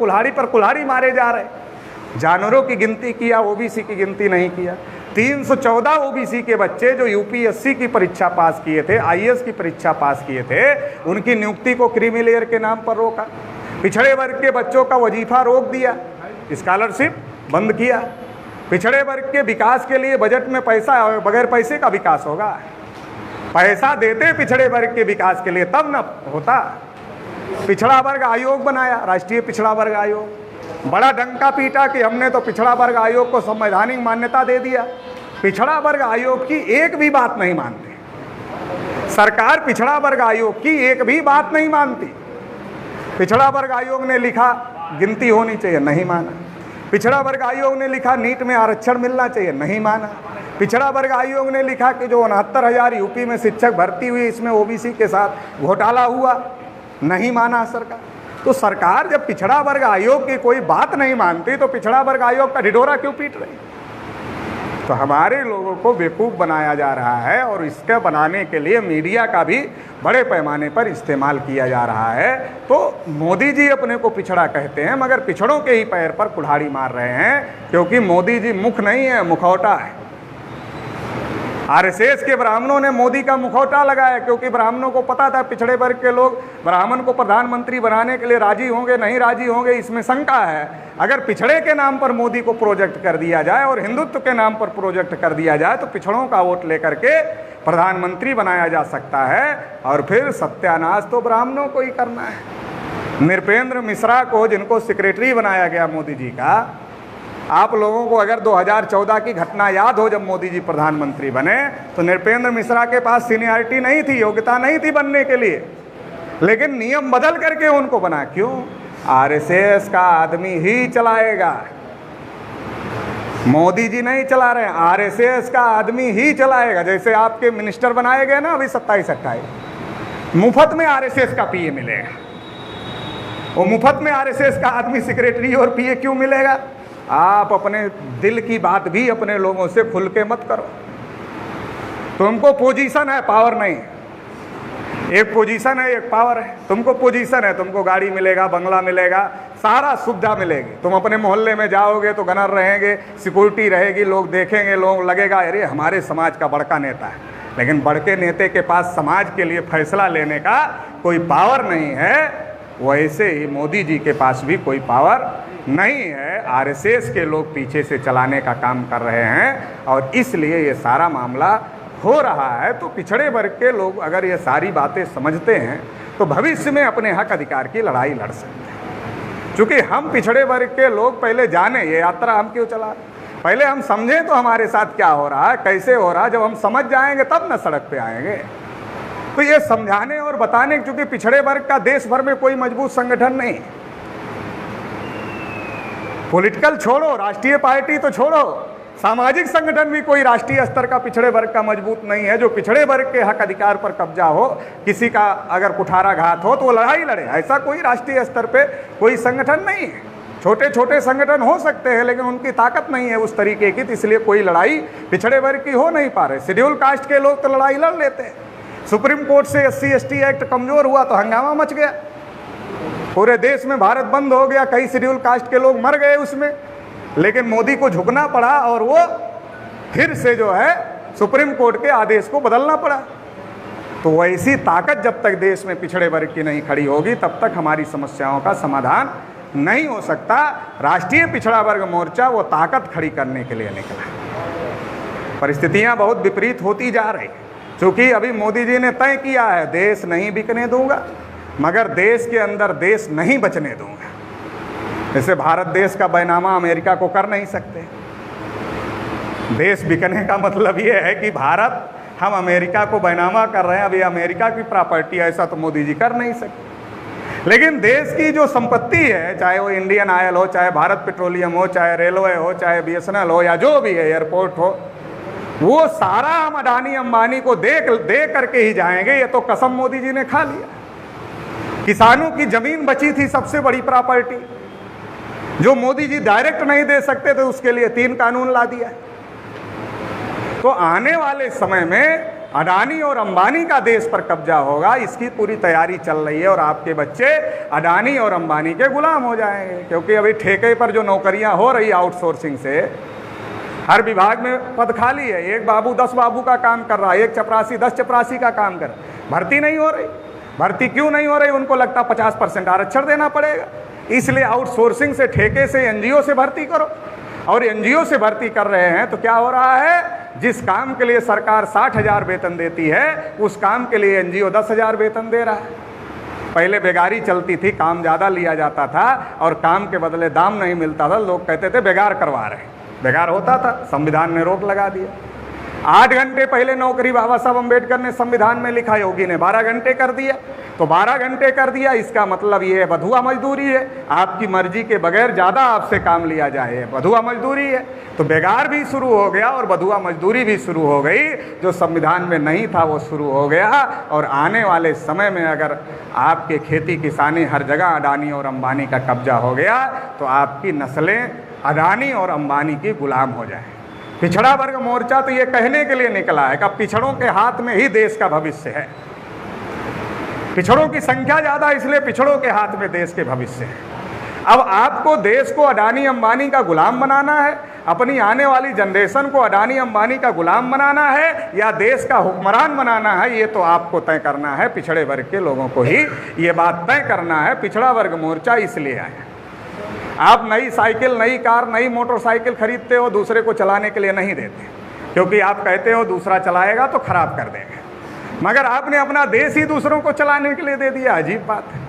कुल्हाड़ी मारे जा रहे। जानवरों की गिनती किया, ओबीसी की गिनती नहीं किया। 314 ओबीसी के बच्चे जो यूपीएससी की परीक्षा पास किए थे, आईएएस की परीक्षा पास किए थे, उनकी नियुक्ति को क्रीमी लेयर के नाम पर रोका। पिछड़े वर्ग के बच्चों का वजीफा रोक दिया, स्कॉलरशिप बंद किया। पिछड़े वर्ग के विकास के लिए बजट में पैसा, बगैर पैसे का विकास होगा? पैसा देते पिछड़े वर्ग के विकास के लिए तब न होता। पिछड़ा वर्ग आयोग बनाया, राष्ट्रीय पिछड़ा वर्ग आयोग। बड़ा डंका पीटा कि हमने तो पिछड़ा वर्ग आयोग को संवैधानिक मान्यता दे दिया। पिछड़ा वर्ग आयोग की एक भी बात नहीं मानती सरकार। पिछड़ा वर्ग आयोग की एक भी बात नहीं मानती। पिछड़ा वर्ग आयोग ने लिखा गिनती होनी चाहिए, नहीं माना। पिछड़ा वर्ग आयोग ने लिखा नीट में आरक्षण मिलना चाहिए, नहीं माना। पिछड़ा वर्ग आयोग ने लिखा कि जो 69,000 यूपी में शिक्षक भर्ती हुई इसमें ओबीसी के साथ घोटाला हुआ, नहीं माना सरकार। तो सरकार जब पिछड़ा वर्ग आयोग की कोई बात नहीं मानती तो पिछड़ा वर्ग आयोग का ढिढोरा क्यों पीट रही? तो हमारे लोगों को बेवकूफ़ बनाया जा रहा है और इसके बनाने के लिए मीडिया का भी बड़े पैमाने पर इस्तेमाल किया जा रहा है। तो मोदी जी अपने को पिछड़ा कहते हैं मगर पिछड़ों के ही पैर पर कुल्हाड़ी मार रहे हैं, क्योंकि मोदी जी मुख नहीं है, मुखौटा है। आरएसएस के ब्राह्मणों ने मोदी का मुखौटा लगाया, क्योंकि ब्राह्मणों को पता था पिछड़े वर्ग के लोग ब्राह्मण को प्रधानमंत्री बनाने के लिए राजी होंगे नहीं राजी होंगे, इसमें शंका है। अगर पिछड़े के नाम पर मोदी को प्रोजेक्ट कर दिया जाए और हिंदुत्व के नाम पर प्रोजेक्ट कर दिया जाए तो पिछड़ों का वोट लेकर के प्रधानमंत्री बनाया जा सकता है, और फिर सत्यानाश तो ब्राह्मणों को ही करना है। नृपेंद्र मिश्रा को, जिनको सेक्रेटरी बनाया गया मोदी जी का, आप लोगों को अगर 2014 की घटना याद हो, जब मोदी जी प्रधानमंत्री बने तो नृपेंद्र मिश्रा के पास सीनियरिटी नहीं थी, योग्यता नहीं थी बनने के लिए, लेकिन नियम बदल करके उनको बना। क्यों? आरएसएस का आदमी ही चलाएगा, मोदी जी नहीं चला रहे हैं, आरएसएस का आदमी ही चलाएगा। जैसे आपके मिनिस्टर बनाए गए ना अभी 27-28, मुफ्त में आरएसएस का पीए मिलेगा। वो मुफ्त में आरएसएस का आदमी सेक्रेटरी और पीए क्यों मिलेगा? आप अपने दिल की बात भी अपने लोगों से खुल के मत करो। तुमको पोजीशन है, पावर नहीं। एक पोजीशन है, एक पावर है। तुमको पोजीशन है, तुमको गाड़ी मिलेगा, बंगला मिलेगा, सारा सुविधा मिलेगी। तुम अपने मोहल्ले में जाओगे तो गनर रहेंगे, सिक्योरिटी रहेगी, लोग देखेंगे, लोग लगेगा अरे हमारे समाज का बड़का नेता है। लेकिन बड़के नेता के पास समाज के लिए फैसला लेने का कोई पावर नहीं है, वैसे ही मोदी जी के पास भी कोई पावर नहीं है। आरएसएस के लोग पीछे से चलाने का काम कर रहे हैं, और इसलिए ये सारा मामला हो रहा है। तो पिछड़े वर्ग के लोग अगर ये सारी बातें समझते हैं तो भविष्य में अपने हक अधिकार की लड़ाई लड़ सकते हैं। क्योंकि हम पिछड़े वर्ग के लोग पहले जाने ये यात्रा हम क्यों चला, पहले हम समझें तो हमारे साथ क्या हो रहा है, कैसे हो रहा है। जब हम समझ जाएंगे तब न सड़क पे आएंगे। तो ये समझाने और बताने, क्योंकि पिछड़े वर्ग का देश भर में कोई मजबूत संगठन नहीं, पॉलिटिकल छोड़ो, राष्ट्रीय पार्टी तो छोड़ो, सामाजिक संगठन भी कोई राष्ट्रीय स्तर का पिछड़े वर्ग का मजबूत नहीं है जो पिछड़े वर्ग के हक अधिकार पर कब्जा हो, किसी का अगर कुठाराघात हो तो वो लड़ाई लड़े। ऐसा कोई राष्ट्रीय स्तर पे कोई संगठन नहीं है। छोटे छोटे संगठन हो सकते हैं लेकिन उनकी ताकत नहीं है उस तरीके की, तो इसलिए कोई लड़ाई पिछड़े वर्ग की हो नहीं पा रहे। शेड्यूल कास्ट के लोग तो लड़ाई लड़ लेते हैं। सुप्रीम कोर्ट से SC/ST एक्ट कमजोर हुआ तो हंगामा मच गया, पूरे देश में भारत बंद हो गया, कई शेड्यूल कास्ट के लोग मर गए उसमें। लेकिन मोदी को झुकना पड़ा और वो फिर से जो है सुप्रीम कोर्ट के आदेश को बदलना पड़ा। तो वैसी ताकत जब तक देश में पिछड़े वर्ग की नहीं खड़ी होगी तब तक हमारी समस्याओं का समाधान नहीं हो सकता। राष्ट्रीय पिछड़ा वर्ग मोर्चा वो ताकत खड़ी करने के लिए निकला। परिस्थितियां बहुत विपरीत होती जा रही, क्योंकि अभी मोदी जी ने तय किया है देश नहीं बिकने दूंगा, मगर देश के अंदर देश नहीं बचने दूंगा। जैसे भारत देश का बैनामा अमेरिका को कर नहीं सकते। देश बिकने का मतलब ये है कि भारत, हम अमेरिका को बैनामा कर रहे हैं, अभी अमेरिका की प्रॉपर्टी, ऐसा तो मोदी जी कर नहीं सकते। लेकिन देश की जो संपत्ति है, चाहे वो इंडियन ऑयल हो, चाहे भारत पेट्रोलियम हो, चाहे रेलवे हो, चाहे BSNL हो, या जो भी है, एयरपोर्ट हो, वो सारा हम अडानी अंबानी को दे करके ही जाएंगे। ये तो कसम मोदी जी ने खा लिया। किसानों की जमीन बची थी सबसे बड़ी प्रॉपर्टी, जो मोदी जी डायरेक्ट नहीं दे सकते थे, उसके लिए 3 कानून ला दिया। तो आने वाले समय में अडानी और अंबानी का देश पर कब्जा होगा, इसकी पूरी तैयारी चल रही है। और आपके बच्चे अडानी और अंबानी के गुलाम हो जाएंगे, क्योंकि अभी ठेके पर जो नौकरियां हो रही आउटसोर्सिंग से, हर विभाग में पद खाली है। एक बाबू 10 बाबू का काम कर रहा है, एक चपरासी 10 चपरासी का काम कर रहा है। भर्ती नहीं हो रही। भर्ती क्यों नहीं हो रही? उनको लगता 50% आरक्षण देना पड़ेगा, इसलिए आउटसोर्सिंग से, ठेके से, NGO से भर्ती करो। और NGO से भर्ती कर रहे हैं तो क्या हो रहा है, जिस काम के लिए सरकार 60,000 वेतन देती है, उस काम के लिए NGO 10,000 वेतन दे रहा है। पहले बेगारी चलती थी, काम ज़्यादा लिया जाता था और काम के बदले दाम नहीं मिलता था, लोग कहते थे बेगार करवा रहे हैं। बेगार होता था, संविधान ने रोक लगा दिया। 8 घंटे पहले नौकरी बाबा साहब अम्बेडकर ने संविधान में लिखा, योगी ने 12 घंटे कर दिया। तो 12 घंटे कर दिया, इसका मतलब ये है बधुआ मजदूरी है, आपकी मर्जी के बगैर ज़्यादा आपसे काम लिया जाए, बधुआ मजदूरी है। तो बेगार भी शुरू हो गया और बधुआ मजदूरी भी शुरू हो गई। जो संविधान में नहीं था वो शुरू हो गया। और आने वाले समय में अगर आपके खेती किसानी हर जगह अडानी और अंबानी का कब्जा हो गया तो आपकी नस्लें अडानी और अंबानी की गुलाम हो जाए। पिछड़ा वर्ग मोर्चा तो ये कहने के लिए निकला है कि पिछड़ों के हाथ में ही देश का भविष्य है। पिछड़ों की संख्या ज़्यादा, इसलिए पिछड़ों के हाथ में देश के भविष्य है। अब आपको देश को अडानी अंबानी का गुलाम बनाना है, अपनी आने वाली जनरेशन को अडानी अंबानी का गुलाम बनाना है, या देश का हुक्मरान बनाना है, ये तो आपको तय करना है। पिछड़े वर्ग के लोगों को ही ये बात तय करना है। पिछड़ा वर्ग मोर्चा इसलिए आया। आप नई साइकिल, नई कार, नई मोटरसाइकिल खरीदते हो, दूसरे को चलाने के लिए नहीं देते, क्योंकि आप कहते हो दूसरा चलाएगा तो खराब कर देगा। मगर आपने अपना देश ही दूसरों को चलाने के लिए दे दिया। अजीब बात है।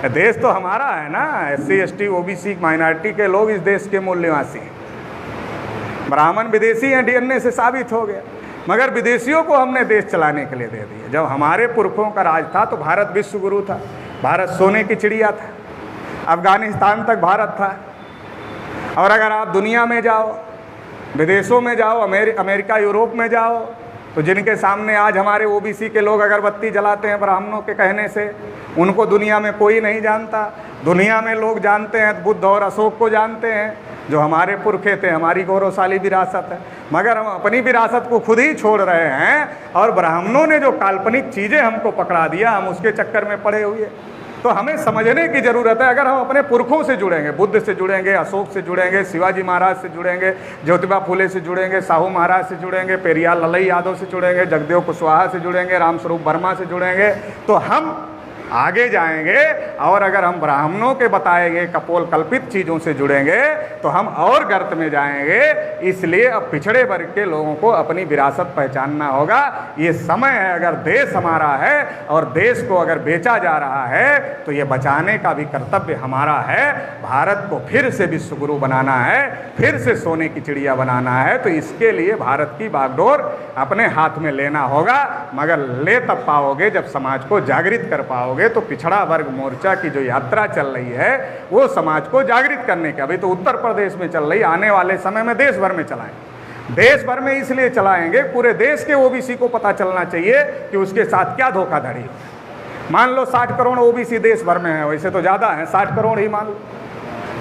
देश तो हमारा है ना। SC ST OBC माइनॉरिटी के लोग इस देश के मूल निवासी हैं। ब्राह्मण विदेशी हैं, DNA से साबित हो गया। मगर विदेशियों को हमने देश चलाने के लिए दे दिया। जब हमारे पुरखों का राज था तो भारत विश्व गुरु था, भारत सोने की चिड़िया था, अफगानिस्तान तक भारत था। और अगर आप दुनिया में जाओ, विदेशों में जाओ, अमेरिका यूरोप में जाओ, तो जिनके सामने आज हमारे OBC के लोग अगरबत्ती जलाते हैं ब्राह्मणों के कहने से, उनको दुनिया में कोई नहीं जानता। दुनिया में लोग जानते हैं, बुद्ध और अशोक को जानते हैं, जो हमारे पुरखे थे, हमारी गौरवशाली विरासत है। मगर हम अपनी विरासत को खुद ही छोड़ रहे हैं, और ब्राह्मणों ने जो काल्पनिक चीज़ें हमको पकड़ा दिया, हम उसके चक्कर में पड़े हुए। तो हमें समझने की ज़रूरत है। अगर हम अपने पुरखों से जुड़ेंगे, बुद्ध से जुड़ेंगे, अशोक से जुड़ेंगे, शिवाजी महाराज से जुड़ेंगे, ज्योतिबा फुले से जुड़ेंगे, साहू महाराज से जुड़ेंगे, पेरियार ललई यादव से जुड़ेंगे, जगदेव कुशवाहा से जुड़ेंगे, रामस्वरूप वर्मा से जुड़ेंगे, तो हम आगे जाएंगे। और अगर हम ब्राह्मणों के बताए गए कपोल कल्पित चीज़ों से जुड़ेंगे तो हम और गर्त में जाएंगे। इसलिए अब पिछड़े वर्ग के लोगों को अपनी विरासत पहचानना होगा। ये समय है, अगर देश हमारा है और देश को अगर बेचा जा रहा है तो ये बचाने का भी कर्तव्य हमारा है। भारत को फिर से विश्व गुरु बनाना है, फिर से सोने की चिड़िया बनाना है। तो इसके लिए भारत की बागडोर अपने हाथ में लेना होगा। मगर ले तब पाओगे जब समाज को जागृत कर पाओगे। तो पिछड़ा वर्ग मोर्चा की जो यात्रा चल रही है वो समाज को जागृत करने की। अभी तो उत्तर प्रदेश में चल रही, आने वाले समय में देश भर में चलाएंगे। देश भर में इसलिए चलाएंगे, पूरे देश के OBC को पता चलना चाहिए कि उसके साथ क्या धोखाधड़ी है। मान लो 60 करोड़ OBC देश भर में है, वैसे तो ज़्यादा है, 60 करोड़ ही मान लो।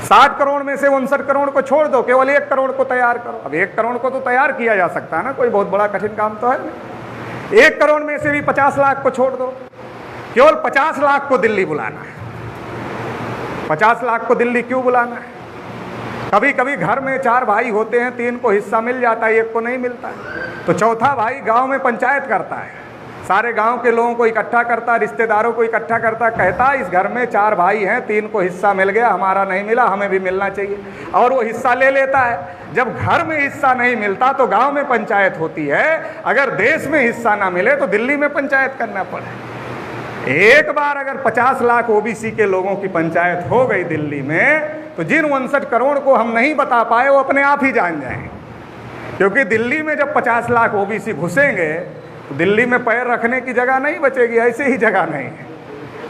60 करोड़ में से 59 करोड़ को छोड़ दो, केवल 1 करोड़ को तैयार करो। अब 1 करोड़ को तो तैयार किया जा सकता है ना, कोई बहुत बड़ा कठिन काम तो है नहीं। 1 करोड़ में से भी 50 लाख को छोड़ दो, केवल 50 लाख को दिल्ली बुलाना है। 50 लाख को दिल्ली क्यों बुलाना है? कभी कभी घर में 4 भाई होते हैं, 3 को हिस्सा मिल जाता है, 1 को नहीं मिलता है। तो चौथा भाई गांव में पंचायत करता है, सारे गांव के लोगों को इकट्ठा करता, रिश्तेदारों को इकट्ठा करता, कहता इस घर में 4 भाई हैं, 3 को हिस्सा मिल गया, हमारा नहीं मिला, हमें भी मिलना चाहिए। और वो हिस्सा ले लेता है। जब घर में हिस्सा नहीं मिलता तो गाँव में पंचायत होती है। अगर देश में हिस्सा ना मिले तो दिल्ली में पंचायत करना पड़े। एक बार अगर 50 लाख OBC के लोगों की पंचायत हो गई दिल्ली में, तो जिन 59 करोड़ को हम नहीं बता पाए वो अपने आप ही जान जाएंगे। क्योंकि दिल्ली में जब 50 लाख OBC घुसेंगे तो दिल्ली में पैर रखने की जगह नहीं बचेगी, ऐसे ही जगह नहीं है।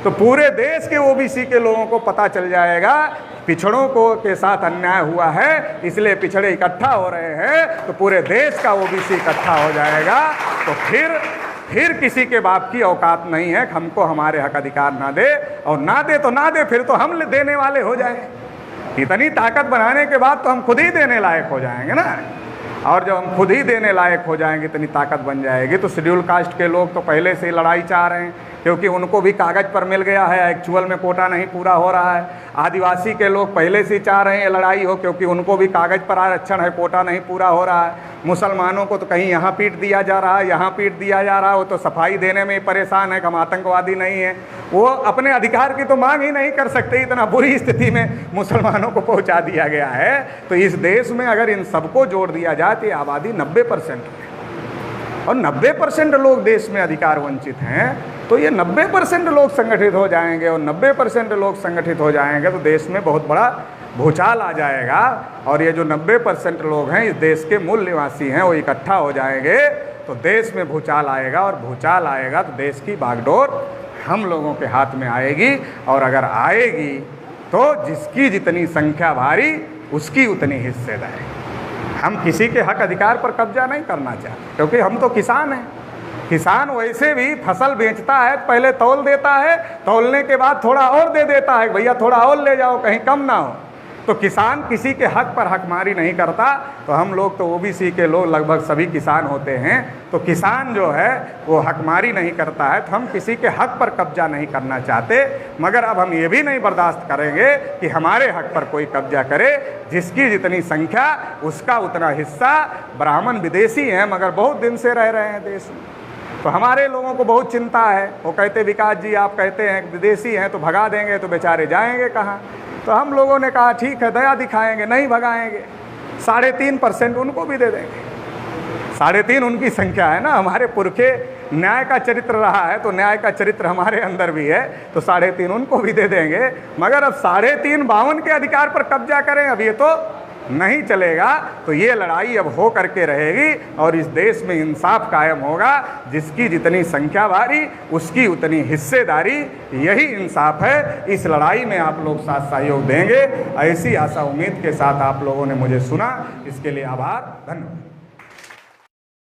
तो पूरे देश के OBC के लोगों को पता चल जाएगा पिछड़ों को के साथ अन्याय हुआ है, इसलिए पिछड़े इकट्ठा हो रहे हैं। तो पूरे देश का OBC इकट्ठा हो जाएगा। तो फिर किसी के बाप की औकात नहीं है हमको हमारे हक अधिकार ना दे, और ना दे तो ना दे, फिर तो हम देने वाले हो जाए। इतनी ताकत बनाने के बाद तो हम खुद ही देने लायक हो जाएंगे ना। और जब हम खुद ही देने लायक हो जाएंगे, इतनी ताकत बन जाएगी, तो शेड्यूल कास्ट के लोग तो पहले से ही लड़ाई चाह रहे हैं, क्योंकि उनको भी कागज़ पर मिल गया है, एक्चुअल में कोटा नहीं पूरा हो रहा है। आदिवासी के लोग पहले से ही चाह रहे हैं लड़ाई हो, क्योंकि उनको भी कागज़ पर आरक्षण है, कोटा नहीं पूरा हो रहा है। मुसलमानों को तो कहीं यहाँ पीट दिया जा रहा है, यहाँ पीट दिया जा रहा है। वो तो सफाई देने में ही परेशान है कि हम आतंकवादी नहीं हैं। वो अपने अधिकार की तो मांग ही नहीं कर सकते, इतना बुरी स्थिति में मुसलमानों को पहुँचा दिया गया है। तो इस देश में अगर इन सबको जोड़ दिया जाए तो आबादी 90% है, और 90% लोग देश में अधिकार वंचित हैं। तो ये 90% लोग संगठित हो जाएंगे, और 90% लोग संगठित हो जाएंगे तो देश में बहुत बड़ा भूचाल आ जाएगा। और ये जो 90% लोग हैं इस देश के मूल निवासी हैं, वो इकट्ठा हो जाएंगे तो देश में भूचाल आएगा, और भूचाल आएगा तो देश की बागडोर हम लोगों के हाथ में आएगी। और अगर आएगी तो जिसकी जितनी संख्या भारी उसकी उतनी हिस्सेदारी। हम किसी के हक अधिकार पर कब्जा नहीं करना चाहते, क्योंकि हम तो किसान हैं। किसान वैसे भी फसल बेचता है, पहले तौल देता है, तौलने के बाद थोड़ा और दे देता है, भैया थोड़ा और ले जाओ कहीं कम ना हो। तो किसान किसी के हक पर हकमारी नहीं करता। तो हम लोग तो ओबीसी के लोग लगभग सभी किसान होते हैं, तो किसान जो है वो हकमारी नहीं करता है। तो हम किसी के हक पर कब्जा नहीं करना चाहते, मगर अब हम ये भी नहीं बर्दाश्त करेंगे कि हमारे हक पर कोई कब्जा करे। जिसकी जितनी संख्या उसका उतना हिस्सा। ब्राह्मण विदेशी हैं मगर बहुत दिन से रह रहे हैं देश में, तो हमारे लोगों को बहुत चिंता है। वो कहते विकास जी आप कहते हैं विदेशी हैं तो भगा देंगे, तो बेचारे जाएंगे कहाँ। तो हम लोगों ने कहा ठीक है दया दिखाएंगे, नहीं भगाएंगे, 3.5% उनको भी दे देंगे। 3.5 उनकी संख्या है ना। हमारे पुरखे न्याय का चरित्र रहा है, तो न्याय का चरित्र हमारे अंदर भी है, तो 3.5 उनको भी दे देंगे। मगर अब 3.5 52 के अधिकार पर कब्जा करें, अब ये तो नहीं चलेगा। तो ये लड़ाई अब हो करके रहेगी और इस देश में इंसाफ कायम होगा। जिसकी जितनी संख्या भारी उसकी उतनी हिस्सेदारी, यही इंसाफ है। इस लड़ाई में आप लोग साथ सहयोग देंगे, ऐसी आशा उम्मीद के साथ आप लोगों ने मुझे सुना, इसके लिए आभार, धन्यवाद।